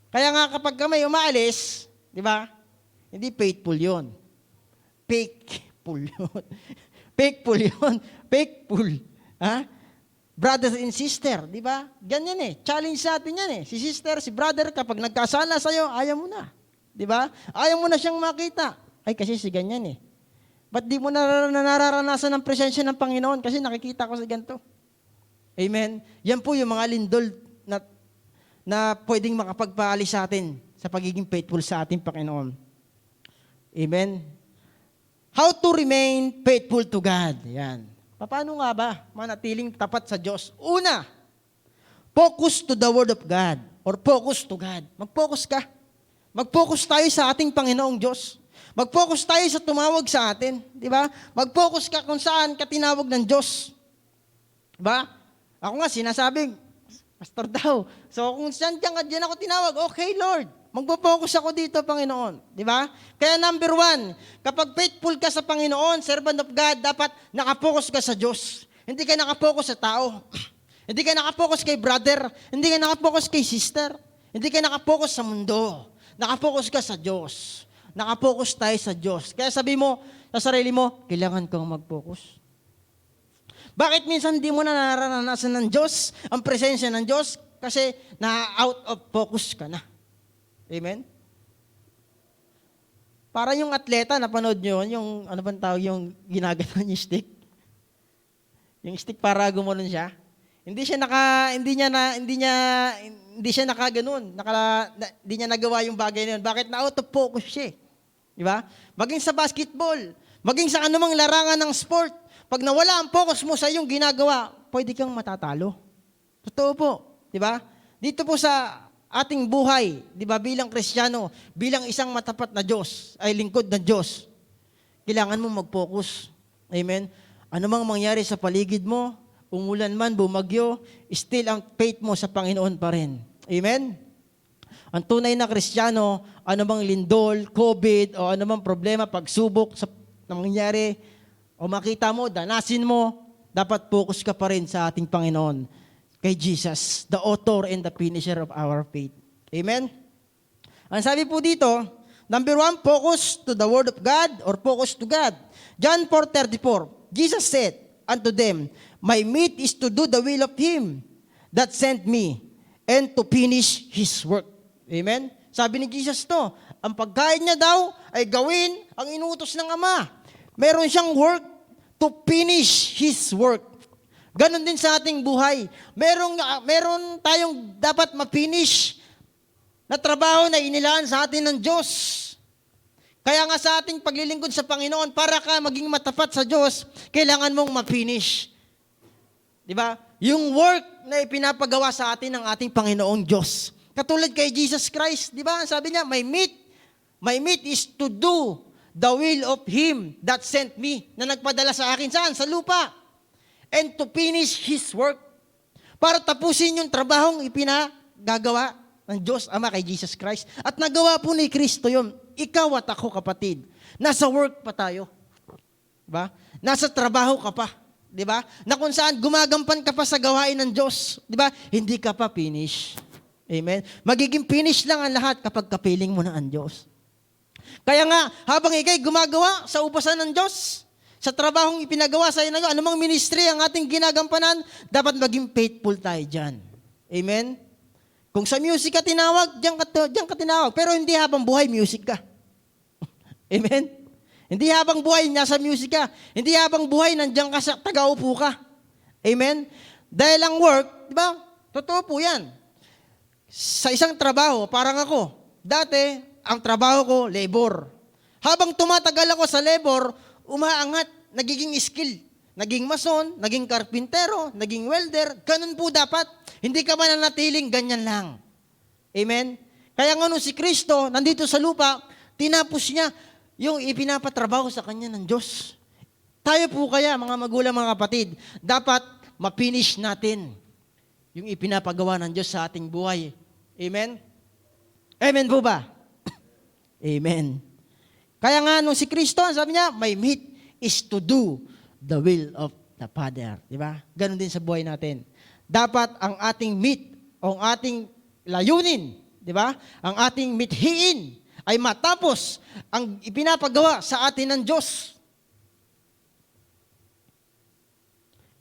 Kaya nga kapag ka may umaalis, di ba? Hindi faithful yon. Fakeful yun. Fakeful yun. Fakeful. Ha? Brother and sister, di ba? Ganyan eh. Challenge sa atin yan eh. Si sister, si brother, kapag nagkasala sa'yo, ayaw mo na. Di ba? Ayaw mo na siyang makita. Ay, kasi si ganyan eh. Ba't di mo nararanasan ang presensya ng Panginoon? Kasi nakikita ko sa ganito. Amen? Yan po yung mga lindol na pwedeng makapagpaalis sa atin sa pagiging faithful sa ating Panginoon. Amen? How to remain faithful to God. Yan. Paano nga ba manatiling tapat sa Diyos? Una, focus to the Word of God or focus to God. Mag-focus ka. Mag-focus tayo sa ating Panginoong Diyos. Mag-focus tayo sa tumawag sa atin. Di ba? Mag-focus ka kung saan ka tinawag ng Diyos. Di ba? Ako nga sinasabi, pastor daw. So kung saan diyan ako tinawag, okay Lord, magpo-focus ako dito, Panginoon. Di ba? Kaya number 1, kapag faithful ka sa Panginoon, servant of God, dapat nakapokus ka sa Diyos. Hindi ka nakapokus sa tao. Hindi ka nakapokus kay brother. Hindi ka nakapokus kay sister. Hindi ka nakapokus sa mundo. Nakapokus ka sa Diyos. Nakapokus tayo sa Diyos. Kaya sabi mo sa sarili mo, kailangan kang mag-focus. Bakit minsan hindi mo na nararanasan ng Diyos, ang presensya ng Diyos? Kasi na-out of focus ka na. Amen? Para yung atleta, napanood nyo, yung, ano bang tawag, yung ginaganon yung stick? Yung stick para gumanon siya. Hindi siya nakaganon. Hindi niya nagawa yung bagay na yun. Bakit? Na-out of focus siya. Di ba? Maging sa basketball, maging sa anumang larangan ng sport, pag nawala ang focus mo sa iyong ginagawa, pwede kang matatalo. Totoo po. Di ba? Dito po sa ating buhay, di ba, bilang Kristiyano, bilang isang matapat na Diyos, ay lingkod ng Diyos, kailangan mo mag-focus. Amen? Ano mang mangyari sa paligid mo, umulan man, bumagyo, still ang faith mo sa Panginoon pa rin. Amen? Ang tunay na Kristiyano, ano bang lindol, COVID, o ano bang problema, pagsubok na mangyari, o makita mo, danasin mo, dapat focus ka pa rin sa ating Panginoon, kay Jesus, the author and the finisher of our faith. Amen? Ang sabi po dito, number 1, focus to the Word of God or focus to God. John 4:34, Jesus said unto them, my meat is to do the will of Him that sent me and to finish His work. Amen? Sabi ni Jesus to, ang pagkain niya daw ay gawin ang inutos ng Ama. Meron siyang work to finish His work. Ganon din sa ating buhay. Meron tayong dapat ma-finish na trabaho na inilaan sa atin ng Diyos. Kaya nga sa ating paglilingkod sa Panginoon, para ka maging matapat sa Diyos, kailangan mong ma-finish. Di ba? Yung work na ipinapagawa sa atin ng ating Panginoong Diyos. Katulad kay Jesus Christ, di ba? Sabi niya, my meat is to do the will of Him that sent me, na nagpadala sa akin. Saan? Sa lupa. And to finish His work. Para tapusin yung trabahong ipinagagawa ng Diyos Ama kay Jesus Christ. At nagawa po ni Kristo yun. Ikaw at ako, kapatid. Nasa work pa tayo. Diba? Nasa trabaho ka pa. Diba? Na kung saan gumagampan ka pa sa gawain ng Diyos. Diba? Hindi ka pa finish. Amen? Magiging finish lang ang lahat kapag kapiling mo na ang Diyos. Kaya nga, habang ikay gumagawa sa upasan ng Diyos, sa trabahong ipinagawa sa inyo, anumang ministry ang ating ginagampanan, dapat maging faithful tayo dyan. Amen? Kung sa music ka tinawag, diyan ka tinawag. Pero hindi habang buhay, music ka. Amen? Hindi habang buhay, nasa music ka. Hindi habang buhay, nandiyan ka sa tagaupo ka. Amen? Dahil ang work, di ba? Totoo po yan. Sa isang trabaho, parang ako, dati, ang trabaho ko, labor. Habang tumatagal ako sa labor, umaangat, nagiging skill. Naging mason, naging karpintero, naging welder, ganun po dapat. Hindi ka mananatiling ganyan lang. Amen? Kaya nga nung si Kristo, nandito sa lupa, tinapos niya yung ipinapatrabaho sa kanya ng Diyos. Tayo po kaya, mga magulang, mga kapatid, dapat ma-finish natin yung ipinapagawa ng Diyos sa ating buhay. Amen? Amen po ba? Amen. Kaya nga nung si Kristo, sabi niya, my meat is to do the will of the Father. Di ba? Ganon din sa buhay natin. Dapat ang ating meat, o ang ating layunin, di ba? Ang ating mithiin ay matapos ang ipinapagawa sa atin ng Diyos.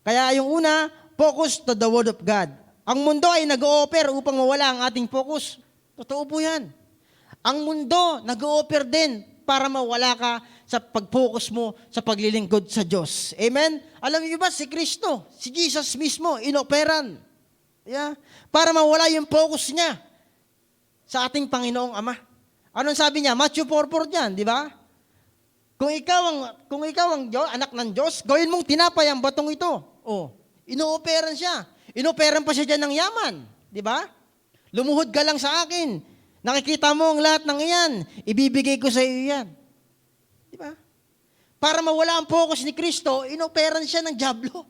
Kaya yung una, focus to the Word of God. Ang mundo ay nag-o-offer upang mawala ang ating focus. Totoo po yan. Ang mundo nag-o-offer din para mawala ka sa pag-focus mo sa paglilingkod sa Diyos. Amen? Alam niyo ba, si Kristo, si Jesus mismo, inoperan. Yeah? Para mawala yung focus niya sa ating Panginoong Ama. Anong sabi niya? Matthew 4:4 diyan, di ba? Kung ikaw ang Diyos, anak ng Diyos, gawin mong tinapay ang batong ito. Oh, inooperan siya. Inoperan pa siya diyan ng yaman, di ba? Lumuhod ka lang sa akin. Nakikita mo ang lahat ng iyan, ibibigay ko sa iyo yan. Di ba? Para mawala ang focus ni Kristo, inoperan siya ng dyablo.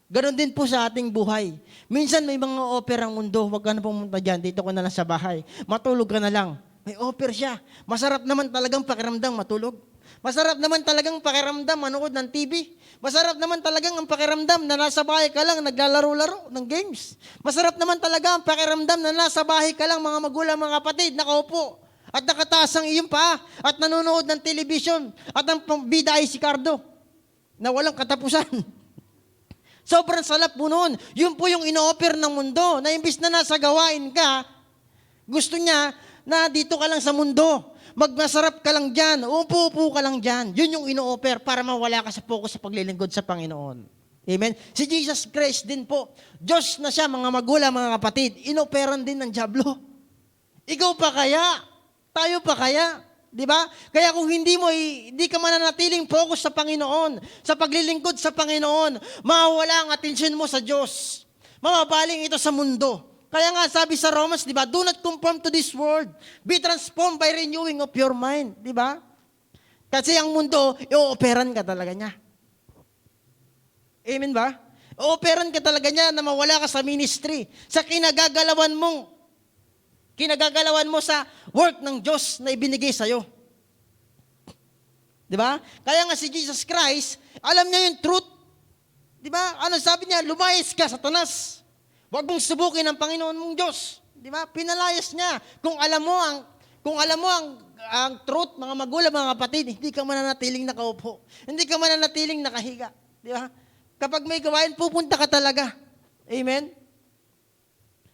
Ganon din po sa ating buhay. Minsan may mga offer ang mundo, huwag ka na pumunta dyan, dito ka na lang sa bahay. Matulog ka na lang. May offer siya. Masarap naman talagang pakiramdam matulog. Masarap naman talagang pakiramdam manood ng TV. Masarap naman talagang ang pakiramdam na nasa bahay ka lang naglalaro-laro ng games. Masarap naman talaga ang pakiramdam na nasa bahay ka lang, mga magulang, mga kapatid, nakaupo at nakataas ang iyong paa at nanonood ng television at ang bida ay si Cardo na walang katapusan. Sobrang salap po noon. Yun po yung ino-offer ng mundo na imbis na nasa gawain ka, gusto niya na dito ka lang sa mundo. Magmasarap ka lang dyan, upo-upo ka lang dyan. Yun yung ino-offer para mawala ka sa focus sa paglilingkod sa Panginoon. Amen? Si Jesus Christ din po, Diyos na siya, mga magulang, mga kapatid, inoperan din ng dyablo. Ikaw pa kaya? Tayo pa kaya? Di ba? Kaya kung hindi ka mananatiling focus sa Panginoon, sa paglilingkod sa Panginoon, mawawala ang atensyon mo sa Diyos. Mababaling ito sa mundo. Kaya nga sabi sa Romans, di ba, do not conform to this world. Be transformed by renewing of your mind. Di ba? Kasi ang mundo, i-operan ka talaga niya. Amen ba? I-operan ka talaga niya na mawala ka sa ministry. Sa kinagagalawan mo sa work ng Diyos na ibinigay sa'yo. Di ba? Kaya nga si Jesus Christ, alam niya yung truth. Di ba? Ano sabi niya? Lumayas ka, Satanas. Huwag mong subukin ang Panginoon mong Diyos. Di ba? Pinalayas niya. Kung alam mo ang truth, mga magulang, mga kapatid, hindi ka mananatiling nakaupo. Hindi ka mananatiling nakahiga. Di ba? Kapag may gawain, pupunta ka talaga. Amen?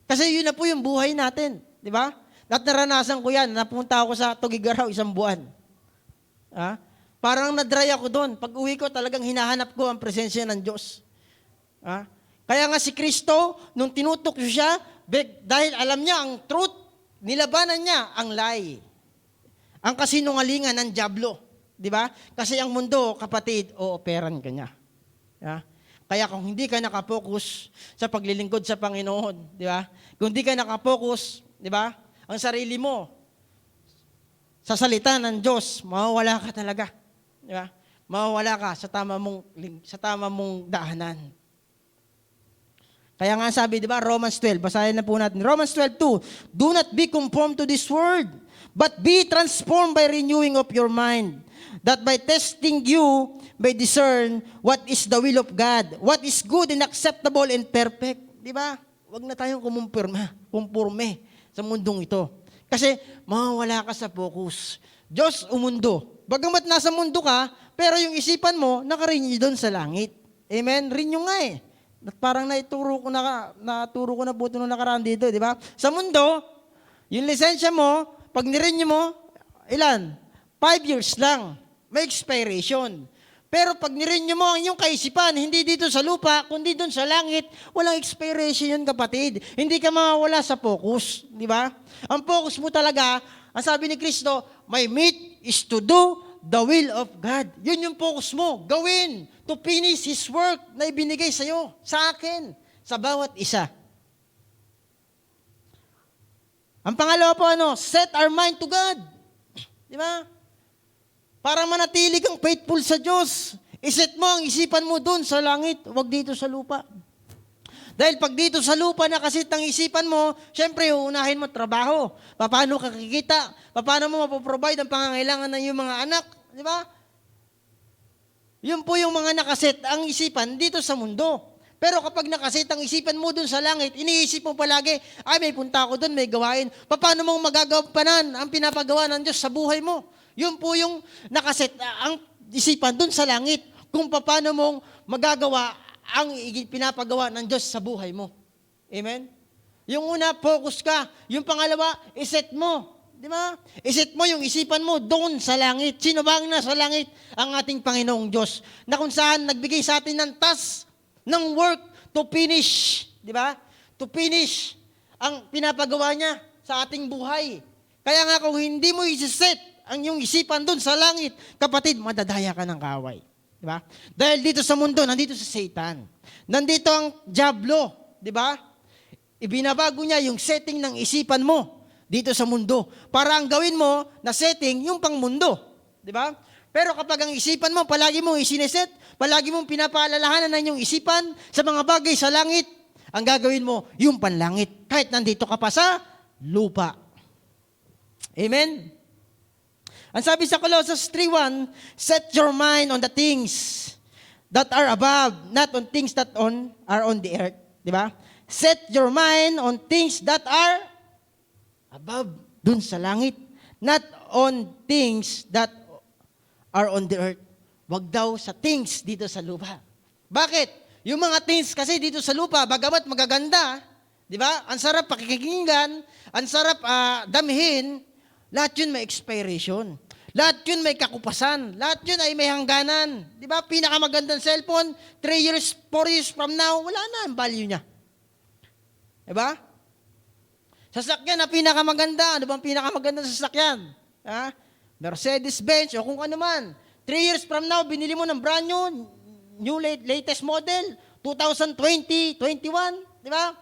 Kasi yun na po yung buhay natin. Di ba? At naranasan ko yan. Napunta ako sa Tugigaraw 1 buwan. Parang na-dry ako doon. Pag uwi ko, talagang hinahanap ko ang presensya ng Diyos. Kaya nga si Kristo, nung tinutok siya, dahil alam niya ang truth, nilabanan niya ang lie. Ang kasinungalingan ng dyablo. Di ba? Kasi ang mundo, kapatid, ooperan ka niya. Kaya kung hindi ka nakapokus sa paglilingkod sa Panginoon, di ba? Kung hindi ka nakapokus, di ba? Ang sarili mo, sa salita ng Diyos, mawawala ka talaga. Di ba? Mawawala ka sa tama mong daanan. Kaya nga sabi, di ba, Romans 12, basahin na po natin. Romans 12:2, do not be conformed to this world, but be transformed by renewing of your mind, that by testing you may discern what is the will of God, what is good and acceptable and perfect. Di ba? Huwag na tayong kumpurme sa mundong ito. Kasi mawawala ka sa focus. Diyos o mundo. Bagamat nasa mundo ka, pero yung isipan mo, nakarenew doon sa langit. Amen? Renew nga eh. At parang naturo ko na po ito nung nakaraan dito, di ba? Sa mundo, yung lisensya mo, pag nirenew mo, ilan? 5 years lang. May expiration. Pero pag nirenew mo ang iyong kaisipan, hindi dito sa lupa, kundi doon sa langit, walang expiration yun, kapatid. Hindi ka mawawala sa focus, di ba? Ang focus mo talaga, ang sabi ni Kristo, my meat is to do the will of God. Yun yung focus mo. Gawin to finish His work na ibinigay sa'yo, sa akin, sa bawat isa. Ang pangalawa po, set our mind to God. Di ba? Para manatili kang faithful sa Diyos. Iset mo ang isipan mo doon sa langit, huwag dito sa lupa. Dahil pag dito sa lupa nakasit ang isipan mo, syempre, uunahin mo trabaho. Paano ka kikita? Paano mo mapoprovide ang pangangailangan ng iyong mga anak? Di ba? Yun po yung mga nakaset ang isipan dito sa mundo. Pero kapag nakaset ang isipan mo dun sa langit, iniisip mo palagi, ay may punta ako dun, may gawain. Paano mong magagampanan ang pinapagawa ng Diyos sa buhay mo? Yun po yung nakaset ang isipan dun sa langit. Kung paano mong magagawa ang pinapagawa ng Diyos sa buhay mo. Amen? Yung una, focus ka. Yung pangalawa, iset mo. Di ba? Iset mo yung isipan mo doon sa langit. Sino ba ang nasa langit? Ang ating Panginoong Diyos. Na kung saan nagbigay sa atin ng task, ng work to finish. Di ba? To finish ang pinapagawa niya sa ating buhay. Kaya nga kung hindi mo isiset ang iyong isipan doon sa langit, kapatid, madadaya ka ng kaaway. Di ba? Dahil dito sa mundo, nandito si Satan. Nandito ang dyablo. Di ba? Ibinabago niya yung setting ng isipan mo dito sa mundo. Para ang gawin mo na setting, yung pang mundo. Di ba? Pero kapag ang isipan mo, palagi mong isineset, palagi mong pinapaalalahanan ng iyong isipan sa mga bagay sa langit, ang gagawin mo, yung panlangit. Kahit nandito ka pa sa lupa. Amen? Ang sabi sa Colossians 3:1, set your mind on the things that are above, not on things that are on the earth. Di ba? Set your mind on things that are above, dun sa langit. Not on things that are on the earth. Wag daw sa things dito sa lupa. Bakit? Yung mga things kasi dito sa lupa, bagamat magaganda, di ba? Ang sarap pakikinggan, ang sarap damihin, lahat yun may expiration. Lahat yun may kakupasan. Lahat yun ay may hangganan. Di ba? Pinakamagandang cellphone, 3 years, 4 years from now, wala na ang value niya. Di ba? Sasakyan na pinakamaganda. Ano bang pinakamaganda sa sasakyan? Mercedes-Benz o kung ano man. 3 years from now, binili mo ng brand new latest model, 2020, 21, di ba?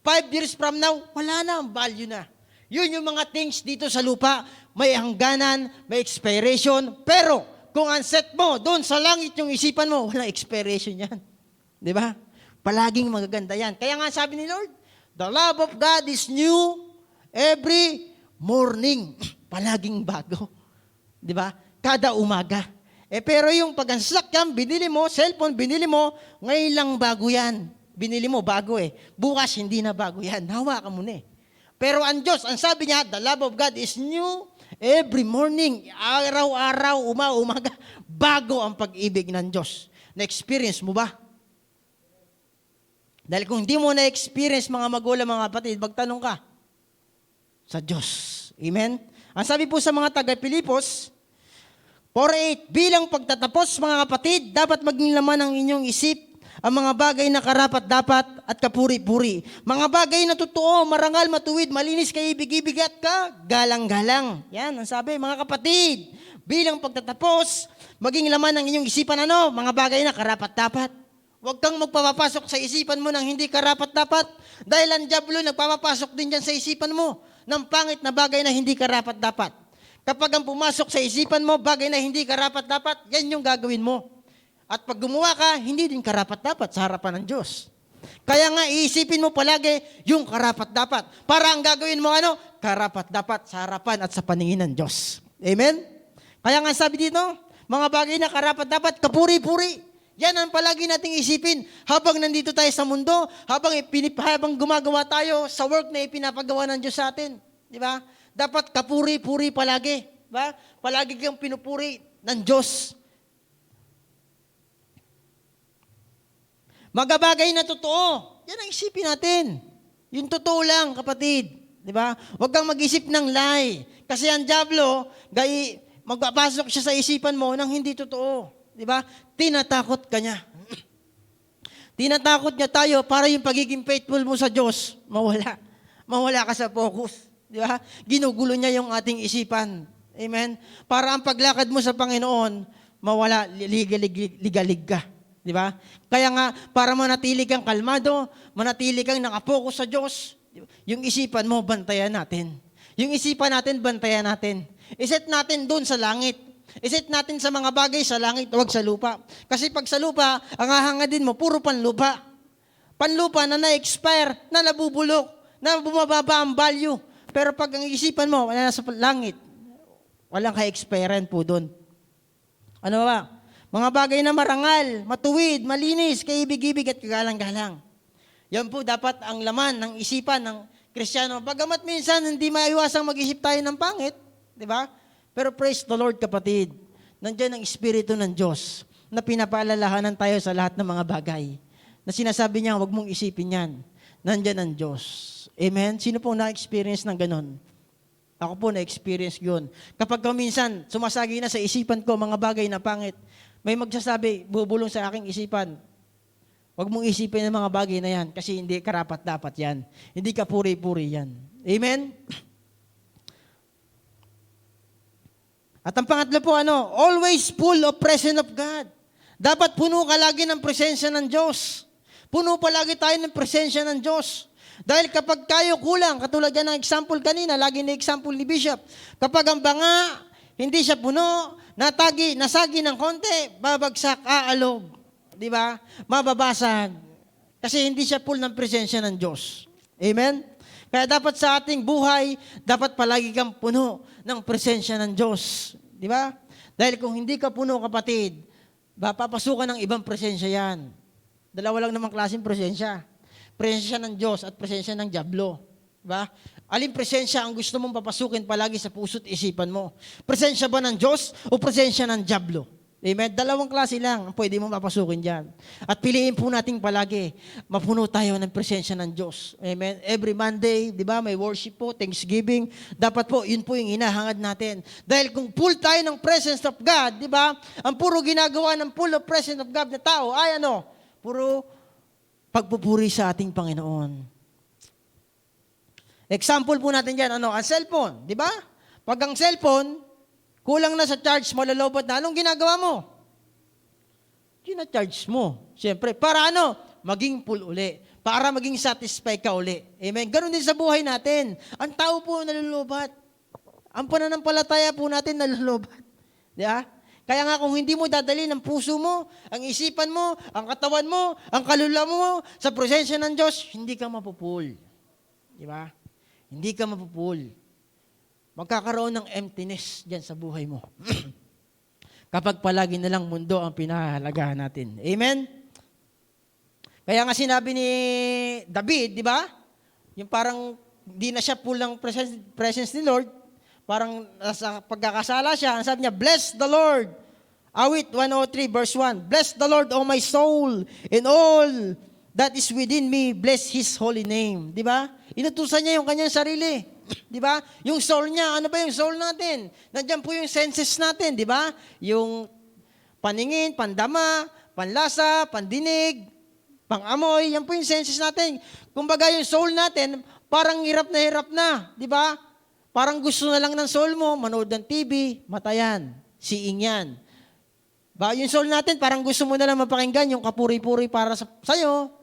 5 years from now, wala na ang value na. Yun yung mga things dito sa lupa, may hangganan, may expiration, pero kung ang set mo, doon sa langit yung isipan mo, walang expiration yan. Di ba? Palaging magaganda yan. Kaya nga sabi ni Lord, the love of God is new every morning. Palaging bago. Di ba? Kada umaga. Pero yung pag ang sasakyan, binili mo, cellphone, binili mo, ngayon lang bago yan. Binili mo, bago Bukas, hindi na bago yan. Hawakan mo na Pero ang Diyos, ang sabi niya, the love of God is new every morning. Araw-araw, umaga, bago ang pag-ibig ng Diyos. Na-experience mo ba? Dahil kung hindi mo na-experience, mga magulang, mga kapatid, magtanong ka sa Diyos. Amen? Ang sabi po sa mga taga-Pilipos, 4:8, bilang pagtatapos mga kapatid, dapat maging laman ng inyong isip ang mga bagay na karapat-dapat at kapuri-puri. Mga bagay na totoo, marangal, matuwid, malinis, kaibig-ibig at galang-galang. Yan ang sabi, mga kapatid. Bilang pagtatapos, maging laman ng inyong isipan ano? Mga bagay na karapat-dapat. Huwag kang magpapapasok sa isipan mo ng hindi karapat-dapat. Dahil ang diablo nagpapapasok din dyan sa isipan mo ng pangit na bagay na hindi karapat-dapat. Kapag ang pumasok sa isipan mo, bagay na hindi karapat-dapat, yan yung gagawin mo. At pag gumawa ka, hindi din karapat-dapat sa harapan ng Diyos. Kaya nga, iisipin mo palagi yung karapat-dapat. Para ang gagawin mo ano? Karapat-dapat sa harapan at sa paningin ng Diyos. Amen? Kaya nga sabi dito, mga bagay na karapat-dapat, kapuri-puri. Yan ang palagi nating isipin habang nandito tayo sa mundo, habang gumagawa tayo sa work na ipinapagawa ng Diyos sa atin. Di ba? Dapat kapuri-puri palagi. Di ba? Palagi kang pinupuri ng Diyos. Magabagay na totoo. Yan ang isipin natin. Yung totoo lang, kapatid. Di ba? Huwag kang mag-isip ng lie. Kasi ang diablo, magpapasok siya sa isipan mo ng hindi totoo. Di ba? Tinatakot ka niya. Tinatakot niya tayo para yung pagiging faithful mo sa Diyos, mawala. Mawala ka sa focus. Di ba? Ginugulo niya yung ating isipan. Amen? Para ang paglakad mo sa Panginoon, mawala, ligalig ka. Di ba? Kaya nga, para manatili kang kalmado, manatili kang nakapokus sa Diyos, yung isipan mo, bantayan natin. Yung isipan natin, bantayan natin. Iset natin doon sa langit. Iset natin sa mga bagay sa langit, huwag sa lupa. Kasi pag sa lupa, ang hahanga-din mo, puro panlupa. Panlupa na na-expire, na nabubulok, na bumababa ang value. Pero pag ang isipan mo, wala nasa langit, walang ka-expirean po doon. Ano ba? Mga bagay na marangal, matuwid, malinis, kaibig-ibig at kagalang-galang. Yan po dapat ang laman ng isipan ng Kristiyano. Bagamat minsan hindi maiwasang mag-isip tayo ng pangit, di ba? Pero praise the Lord, kapatid. Nandiyan ang Espiritu ng Diyos na pinapaalalahanan tayo sa lahat ng mga bagay. Na sinasabi niya, huwag mong isipin yan. Nandiyan ang Diyos. Amen? Sino po na-experience ng ganun? Ako po na-experience yun. Kapag minsan, sumasagi na sa isipan ko mga bagay na pangit, may magsasabi, bubulong sa aking isipan, huwag mong isipin ang mga bagay na yan kasi hindi karapat-dapat yan. Hindi ka puri-puri yan. Amen? At ang pangatlo po, always full of presence of God. Dapat puno ka lagi ng presensya ng Diyos. Puno palagi tayo ng presensya ng Diyos. Dahil kapag tayo kulang, katulad yan ng example kanina, lagi na example ni Bishop, kapag ang banga, hindi siya puno, nasagi ng konti, babagsak, aalog. Di ba? Mababasag. Kasi hindi siya full ng presensya ng Diyos. Amen? Kaya dapat sa ating buhay, dapat palagi kang puno ng presensya ng Diyos. Di ba? Dahil kung hindi ka puno, kapatid, papasukan ng ibang presensya yan. Dalawa lang namang klaseng presensya. Presensya ng Diyos at presensya ng diablo. Diba? Alin presensya ang gusto mong papasukin palagi sa puso't isipan mo? Presensya ba ng Diyos o presensya ng diablo? Amen? Dalawang klase lang ang pwede mong papasukin dyan. At piliin po natin palagi, mapuno tayo ng presensya ng Diyos. Amen? Every Monday, di ba, may worship po, Thanksgiving. Dapat po, yun po yung hinahangad natin. Dahil kung full tayo ng presence of God, di ba, ang puro ginagawa ng full of presence of God na tao ay puro pagpupuri sa ating Panginoon. Example po natin dyan, ang cellphone, di ba? Pag ang cellphone, kulang na sa charge, malalobat na, anong ginagawa mo? Gina-charge mo. Siyempre, para maging full uli. Para maging satisfied ka uli. Amen? Ganon din sa buhay natin. Ang tao po nalulubat. Ang pananampalataya po natin nalulubat. Di ba? Kaya nga kung hindi mo dadali ng puso mo, ang isipan mo, ang katawan mo, ang kaluluwa mo sa presensya ng Diyos, hindi ka mapupul. Di ba? Hindi ka mapupul. Magkakaroon ng emptiness dyan sa buhay mo. Kapag palagi na lang mundo ang pinahahalagahan natin. Amen? Kaya nga sinabi ni David, di ba? Yung parang di na siya full ng presence ni Lord, parang sa pagkakasala siya, ang sabi niya, bless the Lord. Awit 103 verse 1, bless the Lord, O my soul, and all that is within me, bless His holy name. Di ba? Inutusan niya yung kanyang sarili. Di ba? Yung soul niya, ano ba yung soul natin? Nandiyan po yung senses natin, di ba? Yung paningin, pandama, panlasa, pandinig, pangamoy, yan po yung senses natin. Kumbaga yung soul natin, parang hirap na, di ba? Parang gusto na lang ng soul mo, manood ng TV, matayan, seeing yan. Ba, yung soul natin, parang gusto mo na lang mapakinggan yung kapuri-puri para sa'yo,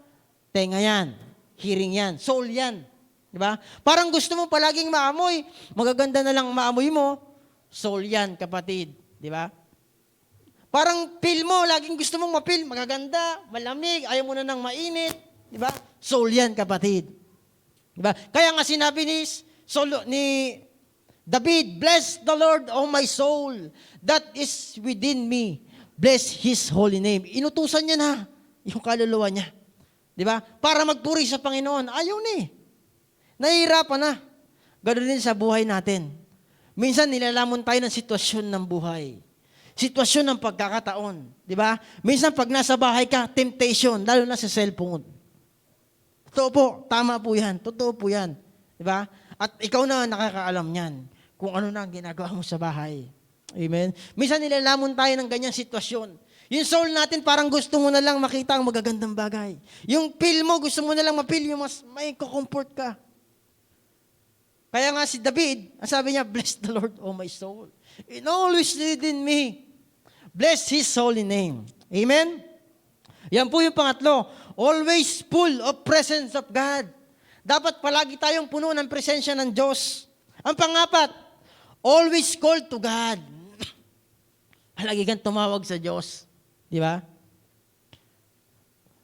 tenga yan, hearing yan, soul yan. Di ba? Parang gusto mo palaging maamoy, magaganda na lang maamoy mo, soul yan, kapatid. Di ba? Parang feel mo, laging gusto mong mapil, magaganda, malamig, ayaw mo na ng mainit. Di ba? Soul yan, kapatid. Di ba? Kaya nga sinabi ni David, bless the Lord, O my soul, that is within me. Bless His holy name. Inutusan niya na yung kaluluwa niya. Di ba? Para magpuri sa Panginoon. Ayaw ni. Nahihirapan na. Ganoon din sa buhay natin. Minsan nilalamon tayo ng sitwasyon ng buhay. Sitwasyon ng pagkakataon. Di ba? Minsan pag nasa bahay ka, temptation, lalo na sa cellphone. Totoo po. Tama po yan. Totoo po yan. Di ba? At ikaw na nakakaalam niyan kung ano na ang ginagawa mo sa bahay. Amen? Minsan nilalamon tayo ng ganyang sitwasyon. Yung soul natin parang gusto mo na lang makita ang magagandang bagay. Yung feel mo, gusto mo na lang mapil yung mas may comfort ka. Kaya nga si David, ang sabi niya, bless the Lord, O my soul. And always lead in me. Bless His holy name. Amen? Yan po yung pangatlo. Always full of presence of God. Dapat palagi tayong puno ng presensya ng Diyos. Ang pangapat, always call to God. Palagi kang tumawag sa Diyos. Di ba?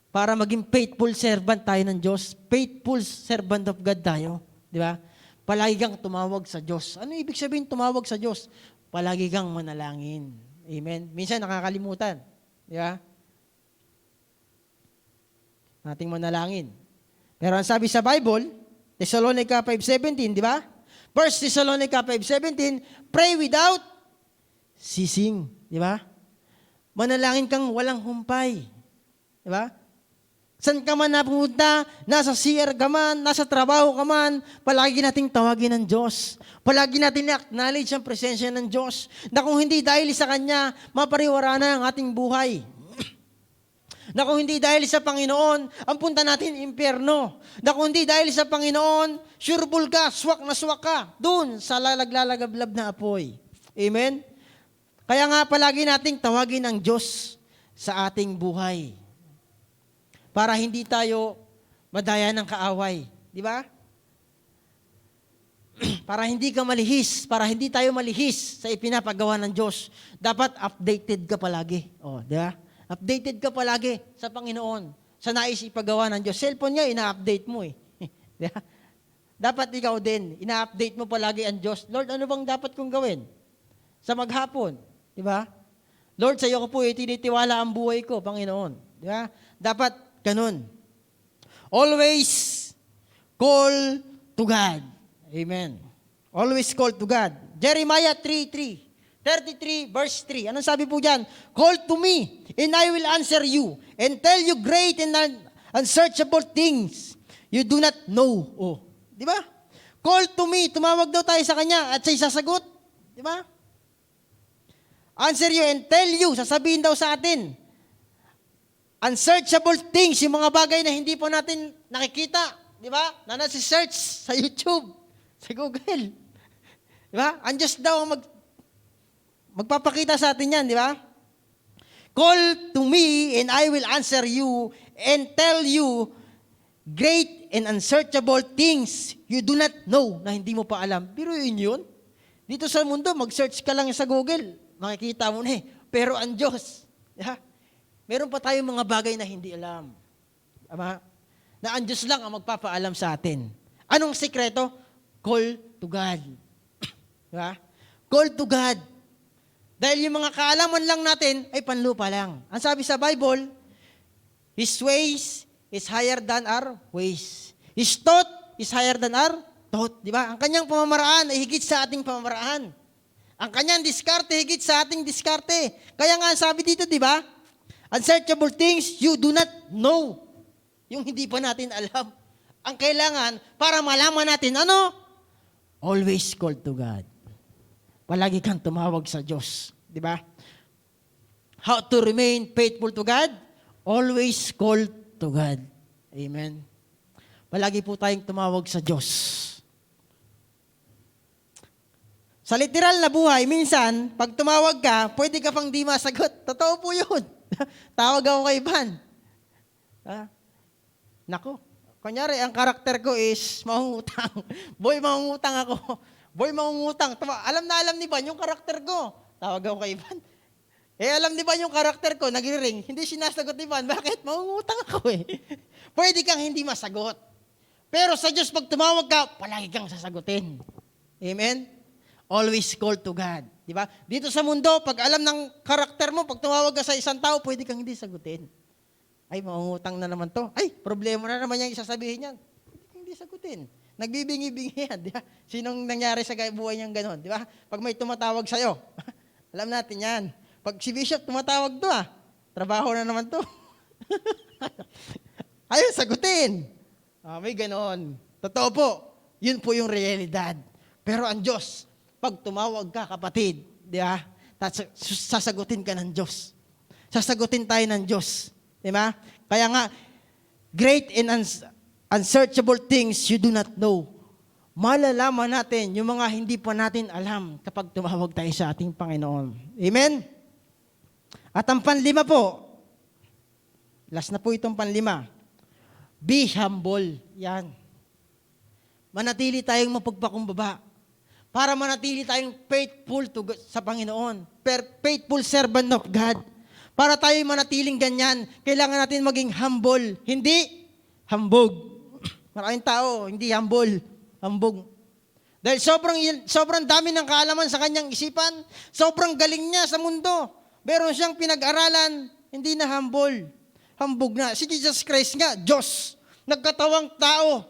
Para maging faithful servant tayo ng Diyos. Faithful servant of God tayo. Di ba? Palagi kang tumawag sa Diyos. Ano ibig sabihin tumawag sa Diyos? Palagi kang manalangin. Amen? Minsan nakakalimutan. Di ba? Nating manalangin. Pero ang sabi sa Bible, Thessalonica 5:17, di ba? 1 Thessalonica 5:17, pray without ceasing. Di ba? Manalangin kang walang humpay. Di ba? San ka man napunta, nasa CR ka man, nasa trabaho ka man, palagi nating tawagin ng Diyos. Palagi natin i-acknowledge ang presensya ng Diyos. Na kung hindi dahil sa Kanya, mapariwara na ang ating buhay. Na kung hindi dahil sa Panginoon, ang punta natin impyerno. Na kung hindi dahil sa Panginoon, sureball ka, swak na swak ka, dun sa lalaglalagablab na apoy. Amen? Kaya nga palagi nating tawagin ang Diyos sa ating buhay. Para hindi tayo madaya ng kaaway. Di ba? Para hindi ka malihis, para hindi tayo malihis sa ipinapagawa ng Diyos, dapat updated ka palagi. O, di ba? Updated ka palagi sa Panginoon, sa nais ipagawa ng Diyos. Cellphone niya, ina-update mo eh. Di ba? Dapat ikaw din, ina-update mo palagi ang Diyos. Lord, ano bang dapat kong gawin? Sa maghapon. Di ba? Lord, sa iyo ko po itinitiwala ang buhay ko, Panginoon. Di ba? Dapat ganun. Always call to God. Amen. Always call to God. Jeremiah 33 verse 3. Anong sabi po dyan? Call to me, and I will answer you, and tell you great and unsearchable things you do not know. Oh, di ba? Call to me, tumawag daw tayo sa Kanya, at siya'y sasagot. Di ba? Answer you and tell you, sasabihin daw sa atin, unsearchable things, yung mga bagay na hindi po natin nakikita, di ba? Na nasi-search sa YouTube, sa Google. Di ba? Ang Diyos daw ang magpapakita sa atin yan, di ba? Call to me and I will answer you and tell you great and unsearchable things you do not know na hindi mo pa alam. Pero yun. Dito sa mundo, mag-search ka lang sa Google. Makikita mo na eh. Pero ang Diyos, di ba? Meron pa tayong mga bagay na hindi alam. Ama? Na ang Diyos lang ang magpapaalam sa atin. Anong sikreto? Call to God. Diba? Call to God. Dahil yung mga kaalaman lang natin ay panlupa lang. Ang sabi sa Bible, His ways is higher than our ways. His thought is higher than our thought. Diba? Ang kanyang pamamaraan ay higit sa ating pamamaraan. Ang kanyang diskarte higit sa ating diskarte. Kaya nga sabi dito, diba? Unsearchable things you do not know. Yung hindi pa natin alam. Ang kailangan, para malaman natin, ano? always call to God. Palagi kang tumawag sa Diyos. Di ba? How to remain faithful to God? Always call to God. Amen. Palagi po tayong tumawag sa Diyos. Sa literal na buhay, minsan, pag tumawag ka, pwede ka pang di masagot. Totoo po yun. Tawag ako kay Van. Nako. Kunyari, ang karakter ko is mangungutang. Boy, mangungutang ako. Boy, mangungutang. Alam na alam ni Van yung karakter ko. Tawag ako kay Van. Alam ni Van yung karakter ko, nagre-ring. Hindi sinasagot ni Van. Bakit? Mangungutang ako eh. Pwede kang hindi masagot. Pero sa Diyos, pag tumawag ka, palagi kang sasagutin. Amen? Always call to God. Di ba? Dito sa mundo, pag alam ng karakter mo, pag tumawag ka sa isang tao, pwede kang hindi sagutin. Ay, mangungutang na naman to. Ay, problema na naman yung isasabihin yan. Pwede kang hindi sagutin. Nagbibingi-bingi yan. Di ba? Sinong nangyari sa buhay niyang ganon? Di ba? Pag may tumatawag sa'yo, alam natin yan. Pag si Bishop tumatawag to, trabaho na naman to. Ayun, sagutin. May ganon. Totoo po. Yun po yung realidad. Pero ang Diyos, pag tumawag ka, kapatid, di ba? Sasagutin ka ng Diyos. Sasagutin tayo ng Diyos. Di ba? Kaya nga, great and unsearchable things you do not know. Malalaman natin yung mga hindi pa natin alam kapag tumawag tayo sa ating Panginoon. Amen? At ang panlima po, last na po itong panlima, be humble. Yan. Manatili tayong mapagpakumbaba para manatili tayong faithful sa Panginoon. Faithful servant of God. Para tayo manatiling ganyan, kailangan natin maging humble. Hindi hambog. Maraming tao, hindi humble. Hambog. Dahil sobrang dami ng kaalaman sa kanyang isipan, sobrang galing niya sa mundo. Meron siyang pinag-aralan, hindi na humble. Hambog na. Si Jesus Christ nga, Diyos. Nagkatawang tao.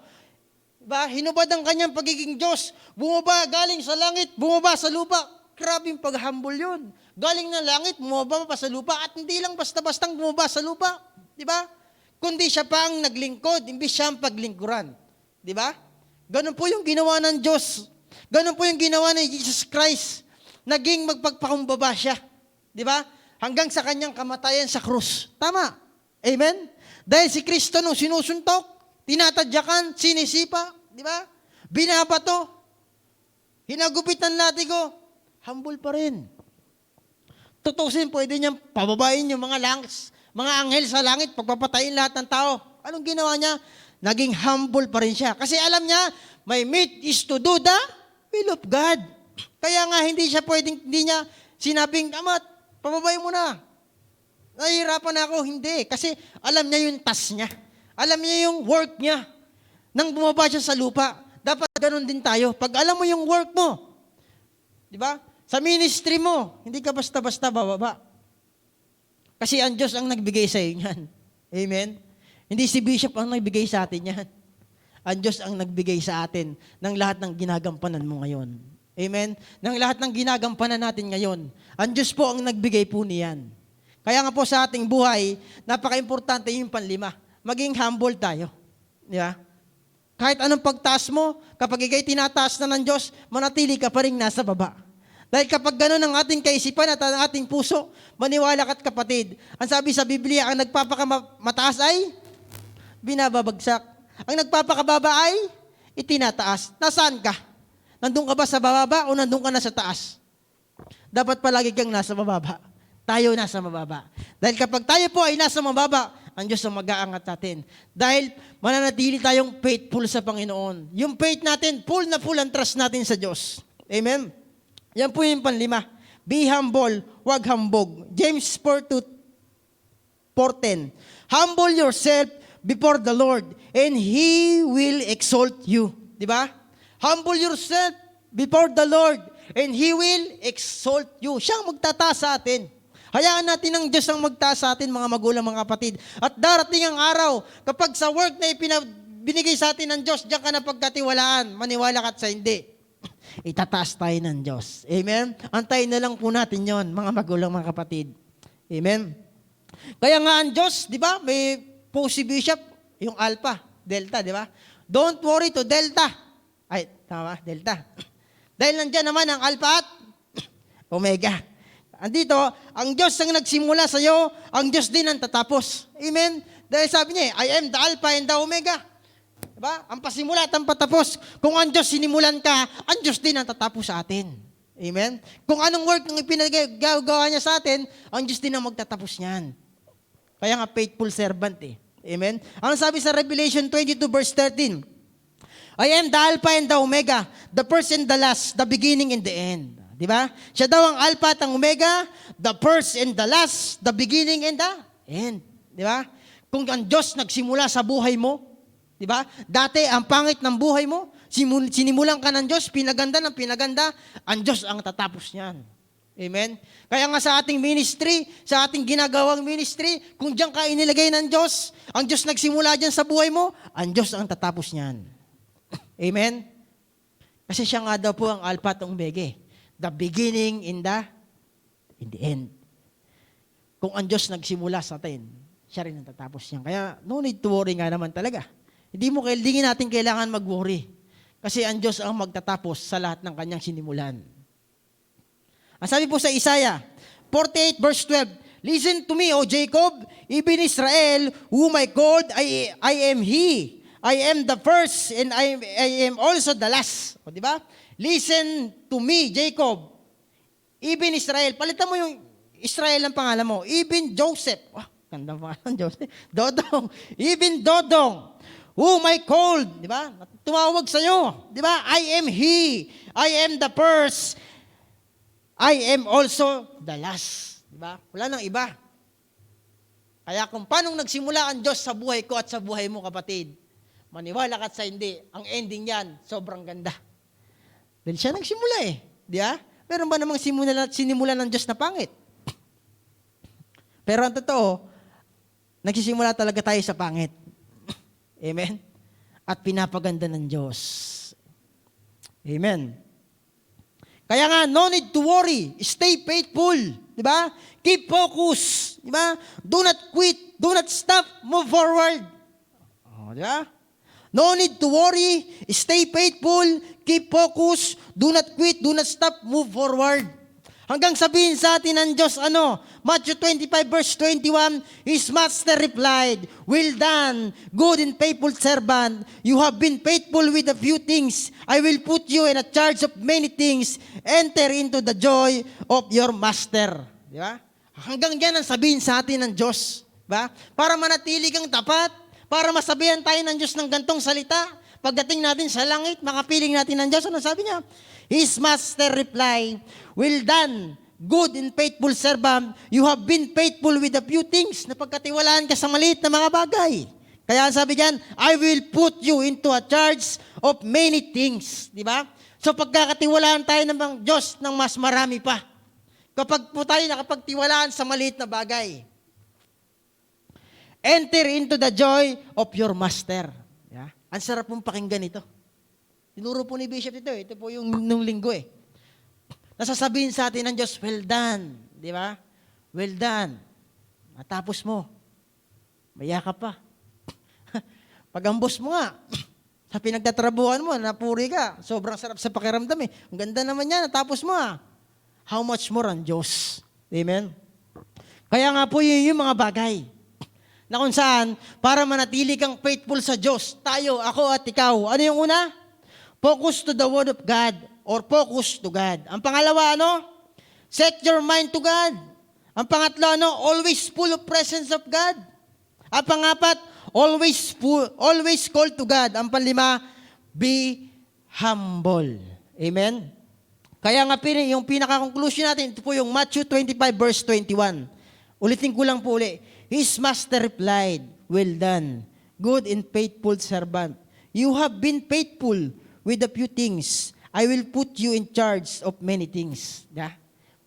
Diba? Hinubad ang kanyang pagiging Diyos. Bumaba galing sa langit, bumaba sa lupa. Grabing pag-humble yun. Galing ng langit, bumaba pa sa lupa. At hindi lang basta-bastang bumaba sa lupa. Diba? Kundi siya pa ang naglingkod, imbis siya ang paglingkuran. Diba? Ganun po yung ginawa ng Diyos. Ganun po yung ginawa ni Jesus Christ. Naging magpagpakumbaba siya. Diba? Hanggang sa kanyang kamatayan sa krus. Tama. Amen? Dahil si Kristo nung sinusuntok, tinatadyakan, sinisipa, di ba? Binabato, hinagupitan latigo, humble pa rin. Tutusin, pwede niyang pababain yung mga anghel sa langit, pagpapatayin lahat ng tao. Anong ginawa niya? Naging humble pa rin siya. Kasi alam niya, my meat is to do the will of God. Kaya nga, hindi niya sinabing, amat, pababayin mo na. Nahihirapan na ako, hindi. Kasi alam niya yung task niya. Alam niya yung work niya. Nang bumaba siya sa lupa, dapat ganun din tayo. Pag alam mo yung work mo, di ba? Sa ministry mo, hindi ka basta-basta bababa. Kasi ang Diyos ang nagbigay sa iyo yan. Amen? Hindi si Bishop ang nagbigay sa atin yan. Ang Diyos ang nagbigay sa atin ng lahat ng ginagampanan mo ngayon. Amen? Ng lahat ng ginagampanan natin ngayon. Ang Diyos po ang nagbigay po niyan. Kaya nga po sa ating buhay, napaka-importante yung panlima. Maging humble tayo. Di ba? Kahit anong pagtaas mo, kapag ikay tinataas na ng Diyos, manatili ka pa rin nasa baba. Dahil kapag gano'n ang ating kaisipan at ang ating puso, maniwala ka't kapatid. Ang sabi sa Biblia, ang nagpapakamataas ay binababagsak. Ang nagpapakababa ay itinataas. Nasaan ka? Nandun ka ba sa bababa o nandun ka na sa taas? Dapat palagi kang nasa bababa. Tayo nasa mababa. Dahil kapag tayo po ay nasa mababa, ang Diyos ang mag-aangat natin. Dahil mananatili tayong faithful sa Panginoon. Yung faith natin, full na full ang trust natin sa Diyos. Amen? Yan po yung panlima. Be humble, wag hambog. James 4:10. Humble yourself before the Lord, and He will exalt you. Di ba? Humble yourself before the Lord, and He will exalt you. Siya ang magtataas sa atin. Hayaan natin ang Diyos ang magtaas sa atin, mga magulang, mga kapatid. At darating ang araw, kapag sa work na binigay sa atin ng Diyos, diyan ka na pagkatiwalaan, maniwala ka sa hindi. Itataas tayo ng Diyos. Amen? Antayin na lang po natin yon, mga magulang, mga kapatid. Amen? Kaya nga ang Diyos, di ba, may po si Bishop, yung Alpha, Delta, di ba? Don't worry to Delta. Ay, Tama? Delta. Dahil nandyan naman ang Alpha at Omega. Andito, ang Diyos ang nagsimula sa iyo, ang Diyos din ang tatapos. Amen? Dahil sabi niya, I am the Alpha and the Omega. Diba? Ang pasimula at ang patapos. Kung ang Diyos sinimulan ka, ang Diyos din ang tatapos sa atin. Amen? Kung anong work ang ipinagawa niya sa atin, ang Diyos din ang magtatapos niyan. Kaya nga faithful servant eh. Amen? Ang sabi sa Revelation 22 verse 13, I am the Alpha and the Omega, the first and the last, the beginning and the end. Di ba? Siya daw ang Alpha at ang Omega, the first and the last, the beginning and the end. Di ba? Kung ang Diyos nagsimula sa buhay mo, di ba? Dati, ang pangit ng buhay mo, sinimulan ka ng Diyos, pinaganda ng pinaganda, ang Diyos ang tatapos niyan. Amen? Kaya nga sa ating ministry, sa ating ginagawang ministry, kung diyan ka inilagay ng Diyos, ang Diyos nagsimula diyan sa buhay mo, ang Diyos ang tatapos niyan. Amen? Kasi siya nga daw po ang Alpha at Omega. The beginning in the end. Kung ang Diyos nagsimula sa atin, siya rin ang tatapos niyan. Kaya no need to worry nga naman talaga. Hindi natin kailangan mag-worry. Kasi ang Diyos ang magtatapos sa lahat ng kanyang sinimulan. Ang sabi po sa Isaiah 48 verse 12, listen to me, O Jacob, even Israel, whom I called, I am He. I am the first and I am also the last. O, di ba? Listen to me, Jacob. Even Israel. Palitan mo yung Israel ang pangalan mo. Even Joseph. Oh, ganda pangalan, Joseph. Dodong. Even Dodong. Whom I called. Di ba? Tumawag sa'yo. Di ba? I am He. I am the first. I am also the last. Di ba? Wala nang iba. Kaya kung paano nagsimula ang Diyos sa buhay ko at sa buhay mo, kapatid, maniwala ka at sa hindi, ang ending yan, sobrang ganda. Dahil siya nagsimula eh. Di ba? Meron ba namang sinimula ng Diyos na pangit? Pero ang totoo, nagsisimula talaga tayo sa pangit. Amen? At pinapaganda ng Diyos. Amen. Kaya nga, no need to worry. Stay faithful. Di ba? Keep focus. Di ba? Do not quit. Do not stop. Move forward. Oh, di ba? No need to worry. Stay faithful. Keep focus. Do not quit. Do not stop. Move forward. Hanggang sabihin sa atin ng Diyos, Matthew 25 verse 21, His master replied, well done, good and faithful servant. You have been faithful with a few things. I will put you in a charge of many things. Enter into the joy of your master. Di ba? Hanggang dyan ang sabihin sa atin ng Diyos. Ba? Para manatili kang tapat, para masabihan tayo ng Diyos ng gantong salita. Pagdating natin sa langit, makapiling natin ng Diyos. Ano sabi niya? His master replied, well done, good and faithful servant. You have been faithful with a few things. Napagkatiwalaan ka sa maliit na mga bagay. Kaya sabi diyan, I will put you into a charge of many things. Di ba? So pagkakatiwalaan tayo ng Diyos ng mas marami pa. Kapag po tayo nakapagtiwalaan sa maliit na bagay. Enter into the joy of your master. Yeah? Ang sarap pong pakinggan ito. Tinuro po ni Bishop ito. Ito po yung nung linggo eh. Nasasabihin sa atin ng Diyos, well done. Di ba? Well done. Matapos mo. Maya ka pa. Pag ang boss mo nga, sa pinagtatrabuhan mo, napuri ka. Sobrang sarap sa pakiramdam eh. Ang ganda naman yan, natapos mo ah. How much more ang Diyos? Amen? Kaya nga po yung mga bagay na kung saan, para manatili kang faithful sa Diyos, tayo, ako at ikaw, ano yung una? Focus to the Word of God or focus to God. Ang pangalawa, set your mind to God. Ang pangatlo, always full of presence of God. Ang pangapat, always call to God. Ang panlima, be humble. Amen? Kaya nga yung pinaka-conclusion natin, ito po yung Matthew 25 verse 21. Ulitin ko lang po uli. His master replied, well done, good and faithful servant. You have been faithful with a few things. I will put you in charge of many things. Yeah?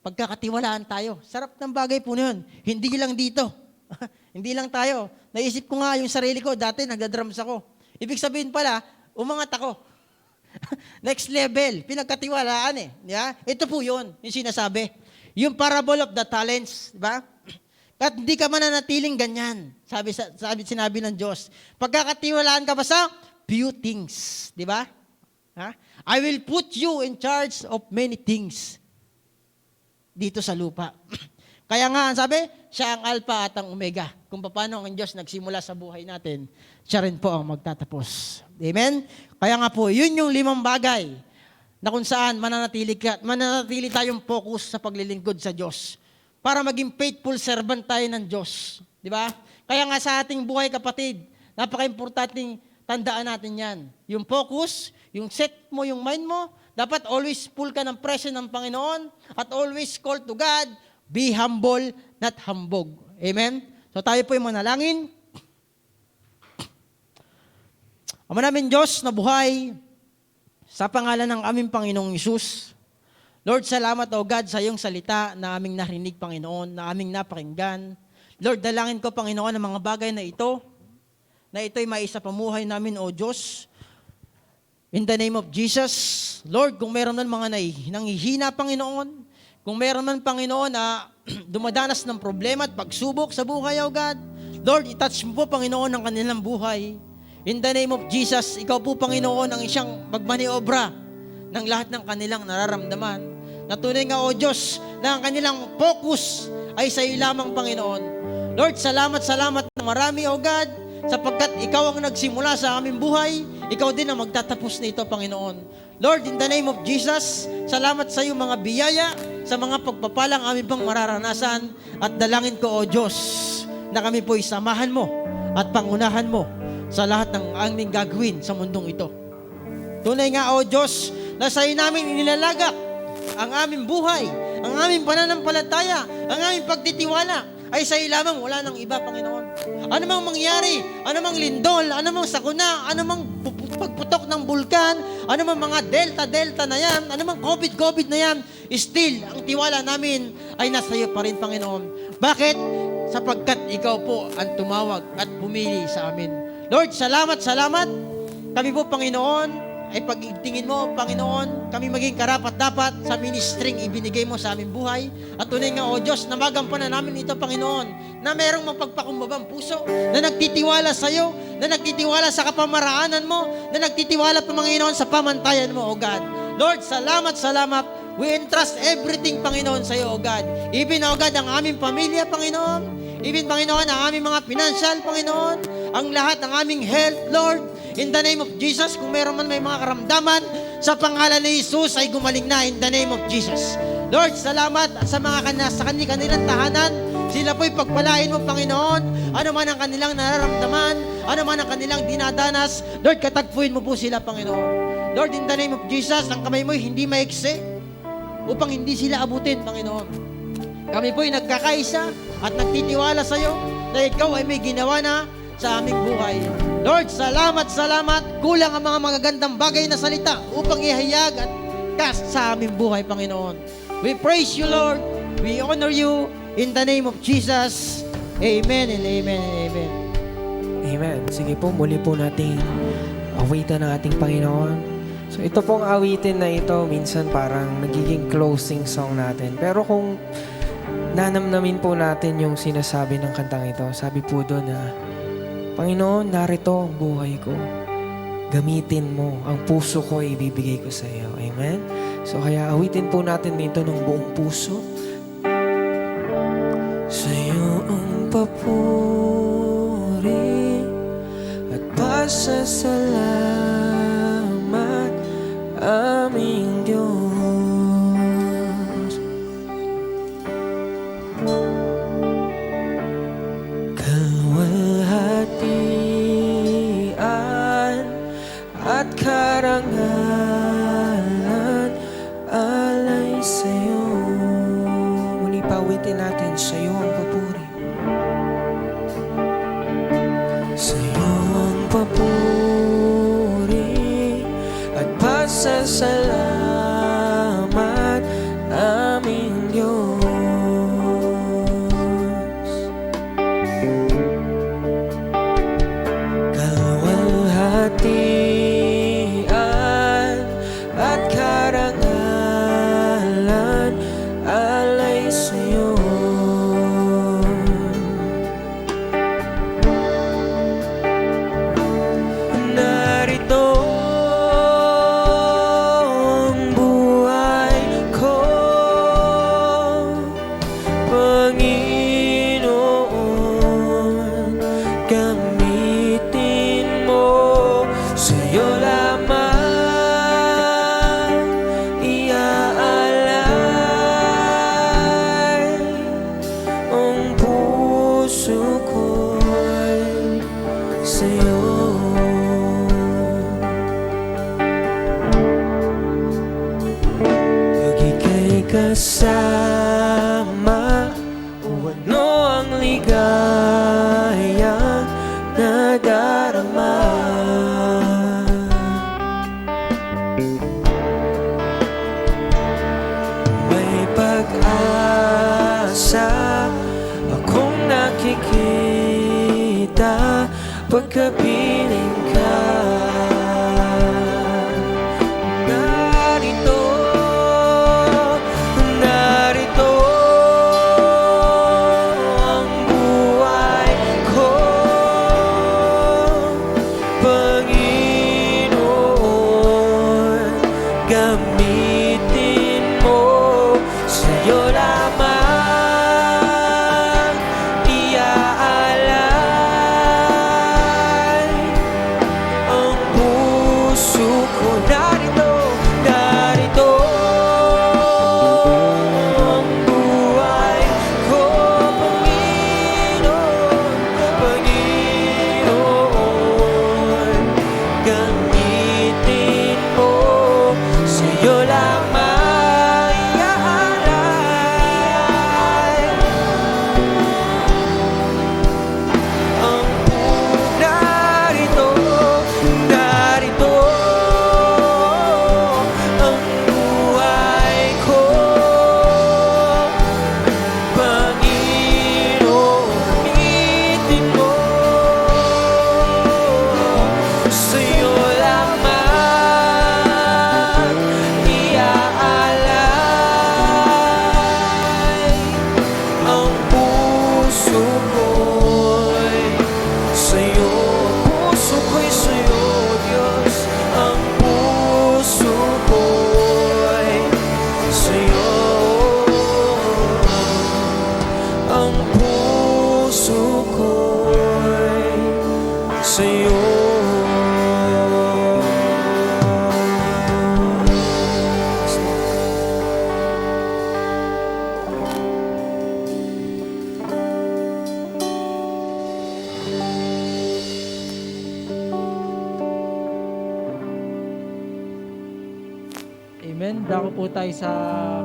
Pagkakatiwalaan tayo. Sarap ng bagay po na yun. Hindi lang dito. Hindi lang tayo. Naisip ko nga yung sarili ko, dati nagda-drums ako. Ibig sabihin pala, umangat ako. Next level, pinagkatiwalaan eh. Yeah? Ito po yun, yung sinasabi. Yung parable of the talents, di ba? At hindi ka mananatiling ganyan. Sinabi ng Diyos. Pagkakatiwalaan ka pa sa few things, di ba? Ha? I will put you in charge of many things dito sa lupa. Kaya nga, sabi, siya ang Alpha at ang Omega. Kung paano ang Diyos nagsimula sa buhay natin, siya rin po ang magtatapos. Amen? Kaya nga po, yun yung 5 bagay na kung saan mananatili tayong focus sa paglilingkod sa Diyos para maging faithful servant tayo ng Diyos. Di ba? Kaya nga sa ating buhay, kapatid, napaka-importanting tandaan natin yan. Yung focus, yung set mo, yung mind mo, dapat always full ka ng presence ng Panginoon at always call to God, be humble, not humbug. Amen? So tayo po yung manalangin. Ama namin Diyos na buhay, sa pangalan ng aming Panginoong Isus, Lord, salamat o God sa iyong salita na aming narinig, Panginoon, na aming napakinggan. Lord, dalangin ko, Panginoon, ang mga bagay na ito'y maisa pamuhay namin, O Diyos. In the name of Jesus, Lord, kung meron man mga nanghihina, Panginoon, kung meron man, Panginoon, na dumadanas ng problema at pagsubok sa buhay, O God, Lord, itouch mo po, Panginoon, ang kanilang buhay. In the name of Jesus, ikaw po, Panginoon, ang isang magmaniobra ng lahat ng kanilang nararamdaman. Natunay nga, O Diyos, na ang kanilang focus ay sa iyo lamang, Panginoon. Lord, salamat na marami, O God, sapagkat ikaw ang nagsimula sa aming buhay, ikaw din ang magtatapos nito, Panginoon. Lord, in the name of Jesus, salamat sa iyo mga biyaya, sa mga pagpapalang aming pang mararanasan, at dalangin ko, O Diyos, na kami po'y samahan mo at pangunahan mo sa lahat ng aming gagawin sa mundong ito. Tunay nga, O Diyos, na sa iyo namin inilalagak ang aming buhay, ang aming pananampalataya, ang aming pagtitiwala, ay sa iyo lamang, wala nang iba, Panginoon. Ano mang mangyari, ano mang lindol, ano mang sakuna, ano mang pagputok ng bulkan, ano mang mga delta na yan, ano mang COVID na yan, still, ang tiwala namin ay nasa iyo pa rin, Panginoon. Bakit? Sapagkat ikaw po ang tumawag at pumili sa amin. Lord, salamat. Kami po, Panginoon, ay pagtingin mo, Panginoon, kami maging karapat-dapat sa ministring ibinigay mo sa aming buhay. At tunay nga, O Diyos, na magampanan namin ito, Panginoon, na merong mapagpakumbabang puso, na nagtitiwala sa iyo, na nagtitiwala sa kapamaraanan mo, na nagtitiwala, Panginoon, sa pamantayan mo, O God. Lord, salamat. We entrust everything, Panginoon, sa iyo, O God. Even, O God, ang aming pamilya, Panginoon. Even, Panginoon, ang aming mga financial, Panginoon. Ang lahat ng aming health, Lord. In the name of Jesus, kung meron man may mga karamdaman, sa pangalan ni Jesus ay gumaling na in the name of Jesus. Lord, salamat sa mga kanilang tahanan. Sila po'y pagpalain mo, Panginoon. Ano man ang kanilang nararamdaman, ano man ang kanilang dinadanas, Lord, katagpuin mo po sila, Panginoon. Lord, in the name of Jesus, ang kamay mo'y hindi maiksi upang hindi sila abutin, Panginoon. Kami po'y nagkakaisa at nagtitiwala sa iyo na ikaw ay may ginawa na sa aming buhay. Lord, salamat. Kulang ang mga magagandang bagay na salita upang ihayag at cast sa aming buhay, Panginoon. We praise you, Lord. We honor you in the name of Jesus. Amen and amen and amen. Amen. Sige po, muli po nating awitan ng ating Panginoon. So ito pong awitin na ito, minsan parang nagiging closing song natin. Pero kung nanamnamin po natin yung sinasabi ng kantang ito, sabi po doon na, Panginoon, narito ang buhay ko. Gamitin mo. Ang puso ko ibibigay ko sa iyo. Amen? So kaya awitin po natin dito ng buong puso. Sa iyo ang papuri at pasasalamat aming Diyos. At karangalan alay sa'yo. Muli pawitin natin, sa'yo ang papuri. Sa'yo ang papuri at pasasalamat aming Diyos. Kalwalhati narito kasama, o ano ang ligayang nadarama. May pag-asa akong nakikita pagkapiling ka. Narito, narito ang buhay ko, Panginoon. Gamitin mo, sa'yo lamang iaalay ang puso ko. Narito, narito ang buhay ko, Panginoon, Panginoon. Gamitin mo, sa'yo lamang iaalay ang narito, narito ang buhay ko, Panginoon. Gamitin mo, sa'yo lamang iaalay ang puso ko'y sa'yo, puso ko'y sa'yo, Diyos. Ang puso ko'y sa'yo, ang puso ko'y sa'yo. Amen. Dako po tayo sa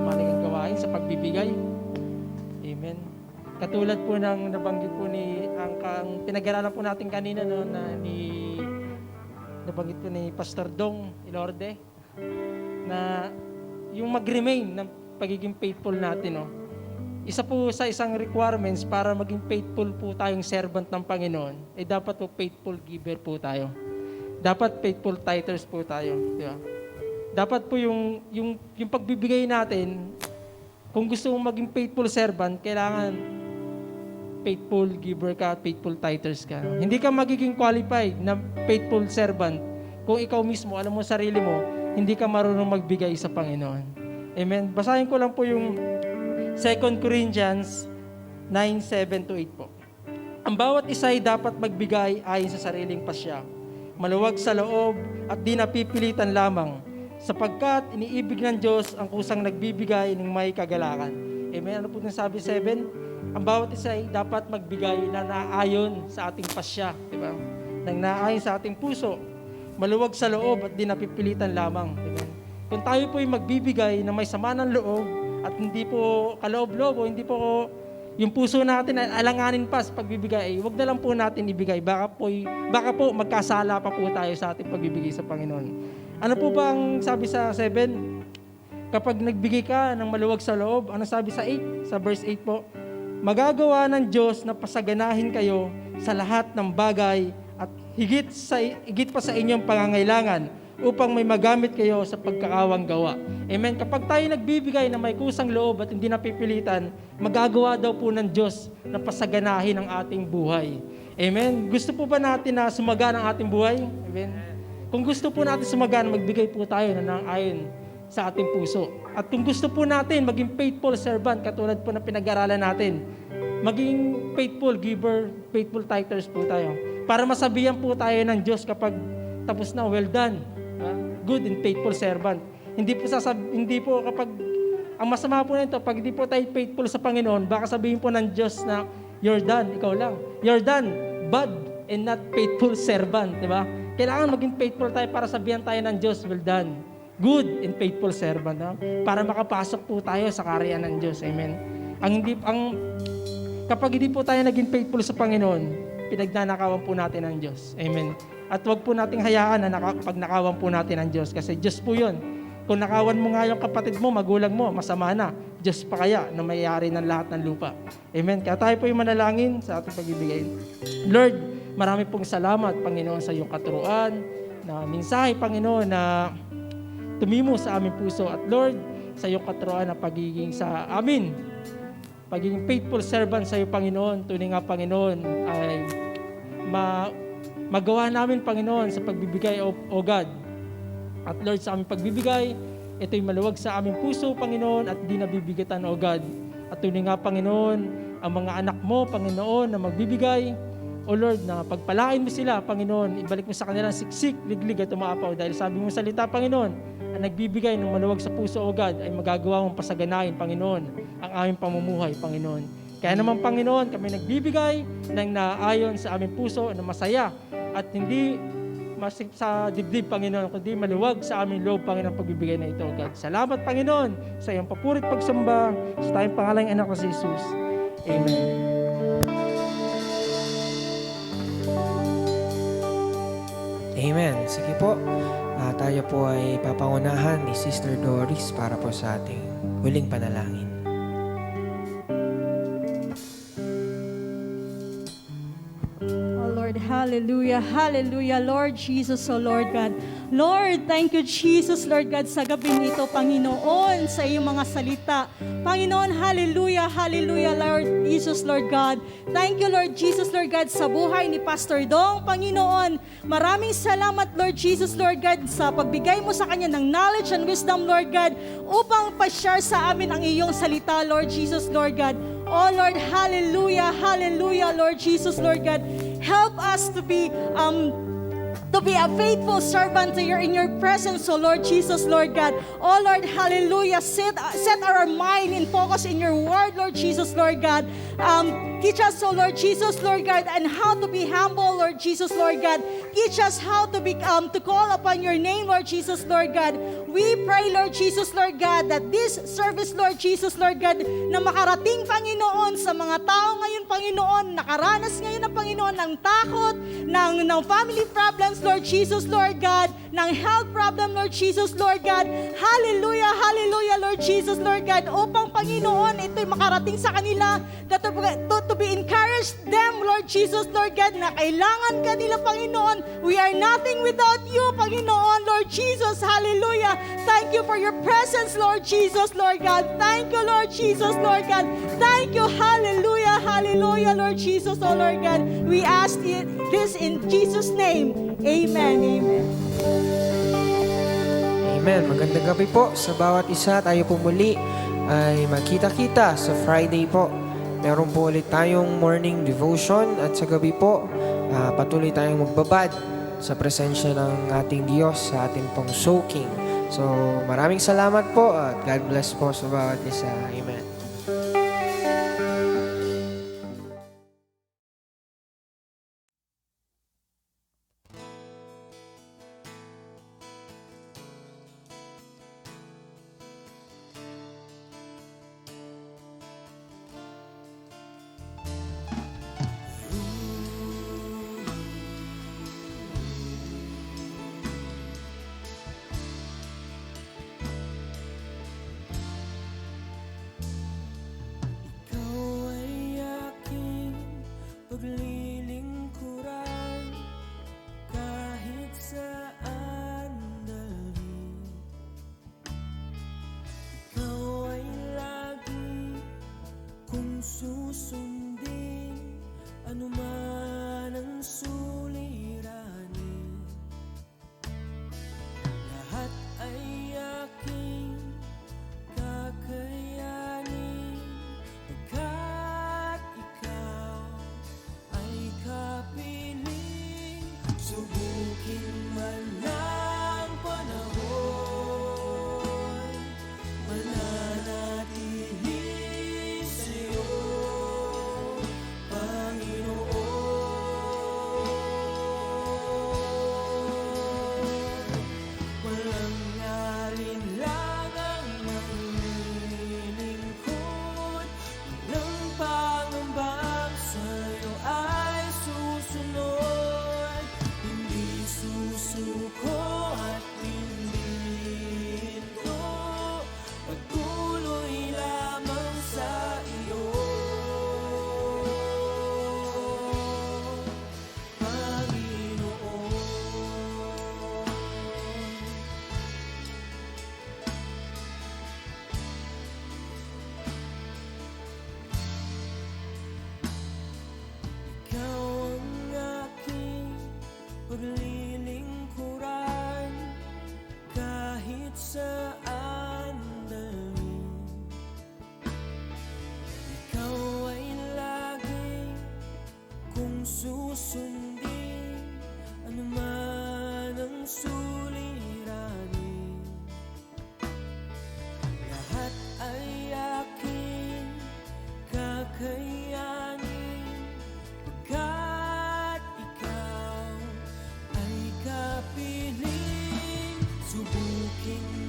malaking gawain, sa pagbibigay. Amen. Katulad po ng nabanggit po ni ang pinag-aralan po natin kanina no, nabanggit po ni Pastor Dong Ilorde na yung mag-remain ng pagiging faithful natin. No. Isa po sa isang requirements para maging faithful po tayong servant ng Panginoon, dapat po faithful giver po tayo. Dapat faithful tithers po tayo. Di ba? Dapat po yung pagbibigay natin, kung gusto mong maging faithful servant, kailangan faithful giver ka, faithful tithers ka. Hindi ka magiging qualified na faithful servant kung ikaw mismo, alam mo sarili mo, hindi ka marunong magbigay sa Panginoon. Amen. Basahin ko lang po yung 2 Corinthians 9:7-8 po. Ang bawat isa ay dapat magbigay ayon sa sariling pasya, maluwag sa loob at di napipilitan lamang, sapagkat iniibig ng Diyos ang kusang nagbibigay ng may kagalakan. Amen. Ano po yung sabi 7? Ang bawat isa ay dapat magbigay na naayon sa ating pasya, di ba? Nang naayon sa ating puso, maluwag sa loob at di napipilitan lamang. Amen. Kung tayo po ay magbibigay na may sama ng loob at hindi po kaloob-loob o hindi po yung puso natin ay alanganin pa sa pagbibigay, wag na lang po natin ibigay. Baka po magkasala pa po tayo sa ating pagbibigay sa Panginoon. Ano po ba ang sabi sa 7? Kapag nagbigay ka ng maluwag sa loob, ano sabi sa 8? Sa verse 8 po, magagawa ng Diyos na pasaganahin kayo sa lahat ng bagay at higit pa sa inyong pangangailangan upang may magamit kayo sa pagkakawang gawa. Amen. Kapag tayo nagbibigay na may kusang loob at hindi napipilitan, magagawa daw po ng Diyos na pasaganahin ang ating buhay. Amen. Gusto po ba natin na sumagana ang ating buhay? Amen. Kung gusto po natin sumagana, magbigay po tayo na nang-ayon sa ating puso. At kung gusto po natin maging faithful servant, katulad po na pinag-aralan natin, maging faithful giver, faithful tithers po tayo. Para masabihan po tayo ng Diyos kapag tapos na, well done, good and faithful servant. Hindi po kapag, ang masama po nito, pag hindi po tayo faithful sa Panginoon, baka sabihin po ng Diyos na, you're done, ikaw lang. You're done, bad and not faithful servant, di ba? Kailangan maging faithful tayo para sabihan tayo ng Diyos, well done. good and faithful servant, no? Para makapasok po tayo sa kaharian ng Diyos. Amen. Kapag hindi po tayo naging faithful sa Panginoon, pinagnanakawan po natin ang Diyos. Amen. At wag po nating hayaan na pagnakawan po natin ang Diyos, kasi Diyos po yun. Kung nakawan mo nga yung kapatid mo, magulang mo, masama na. Diyos pa kaya na may-ari ng lahat ng lupa. Amen. Kaya tayo po yung manalangin sa ating pagbibigay. Lord, marami pong salamat, Panginoon, sa iyong katuruan, na mensahe, Panginoon, na tumimo sa aming puso. At Lord, sa iyong katuruan na pagiging sa amin, pagiging faithful servant sa iyo, Panginoon. Tunay nga, Panginoon, ay magawa namin, Panginoon, sa pagbibigay, O God. At Lord, sa aming pagbibigay, ito'y maluwag sa aming puso, Panginoon, at di nabibigatan, O God. At tunay nga, Panginoon, ang mga anak mo, Panginoon, na magbibigay, O Lord, na pagpalain mo sila, Panginoon, ibalik mo sa kanila siksik, liglig at umaapaw. Dahil sabi mo salita, Panginoon, ang nagbibigay ng maluwag sa puso, O God, ay magagawa mong pasaganahin, Panginoon, ang aming pamumuhay, Panginoon. Kaya naman, Panginoon, kami nagbibigay ng naayon sa aming puso na masaya at hindi masip sa dibdib, Panginoon, kundi maluwag sa aming loob, Panginoon, pagbibigay na ito, O God. Salamat, Panginoon, sa iyong papurit pagsamba, sa tayong pangalang anak ko si Jesus. Amen. Amen. Sige po. Tayo po ay papangunahan ni Sister Doris para po sa ating huling panalangin. Oh Lord, hallelujah, hallelujah, Lord Jesus, oh Lord God. Lord, thank you Jesus, Lord God, sa gabing ito, Panginoon, sa iyong mga salita. Panginoon, hallelujah, hallelujah, Lord Jesus, Lord God. Thank you, Lord Jesus, Lord God, sa buhay ni Pastor Dong, Panginoon. Maraming salamat, Lord Jesus, Lord God, sa pagbigay mo sa kanya ng knowledge and wisdom, Lord God, upang pa-share sa amin ang iyong salita, Lord Jesus, Lord God. Oh Lord, hallelujah, hallelujah, Lord Jesus, Lord God. Help us to be a faithful servant in your presence, oh Lord Jesus, Lord God. Oh Lord, hallelujah. Set our mind in focus in your word, Lord Jesus, Lord God. Teach us, oh Lord Jesus, Lord God, and how to be humble, Lord Jesus, Lord God. Teach us how to to call upon your name, Lord Jesus, Lord God. We pray, Lord Jesus, Lord God, that this service, Lord Jesus, Lord God, na makarating, Panginoon, sa mga tao ngayon, Panginoon, nakaranas ngayon ng Panginoon ng takot, ng family problems, Lord Jesus, Lord God, ng health problem, Lord Jesus, Lord God. Hallelujah, hallelujah, Lord Jesus, Lord God, upang, Panginoon, ito'y makarating sa kanila, to be encouraged them, Lord Jesus, Lord God, na kailangan ka nila, Panginoon. We are nothing without you, Panginoon, Lord Jesus, hallelujah. Thank you for your presence, Lord Jesus, Lord God. Thank you, Lord Jesus, Lord God. Thank you, hallelujah, hallelujah, Lord Jesus, oh Lord God. We ask this in Jesus' name. Amen, amen. Amen. Magandang gabi po sa bawat isa. Tayo po muli ay magkita-kita sa Friday po. Meron po ulit tayong morning devotion at sa gabi po, patuloy tayong magbabad sa presensya ng ating Diyos sa ating pong soaking. So, maraming salamat po at God bless po sa bawat isa. Amen. Ikaw ay aking paglilingkuran kahit saan dalhin. Ikaw ay lagi kong susundin, anuman ang suliranin. Lahat ay aking kakayanin, pagkat ikaw ay kapiling. Subukin man ang panahon, mananatili sa'yo, Panginoon. Hindi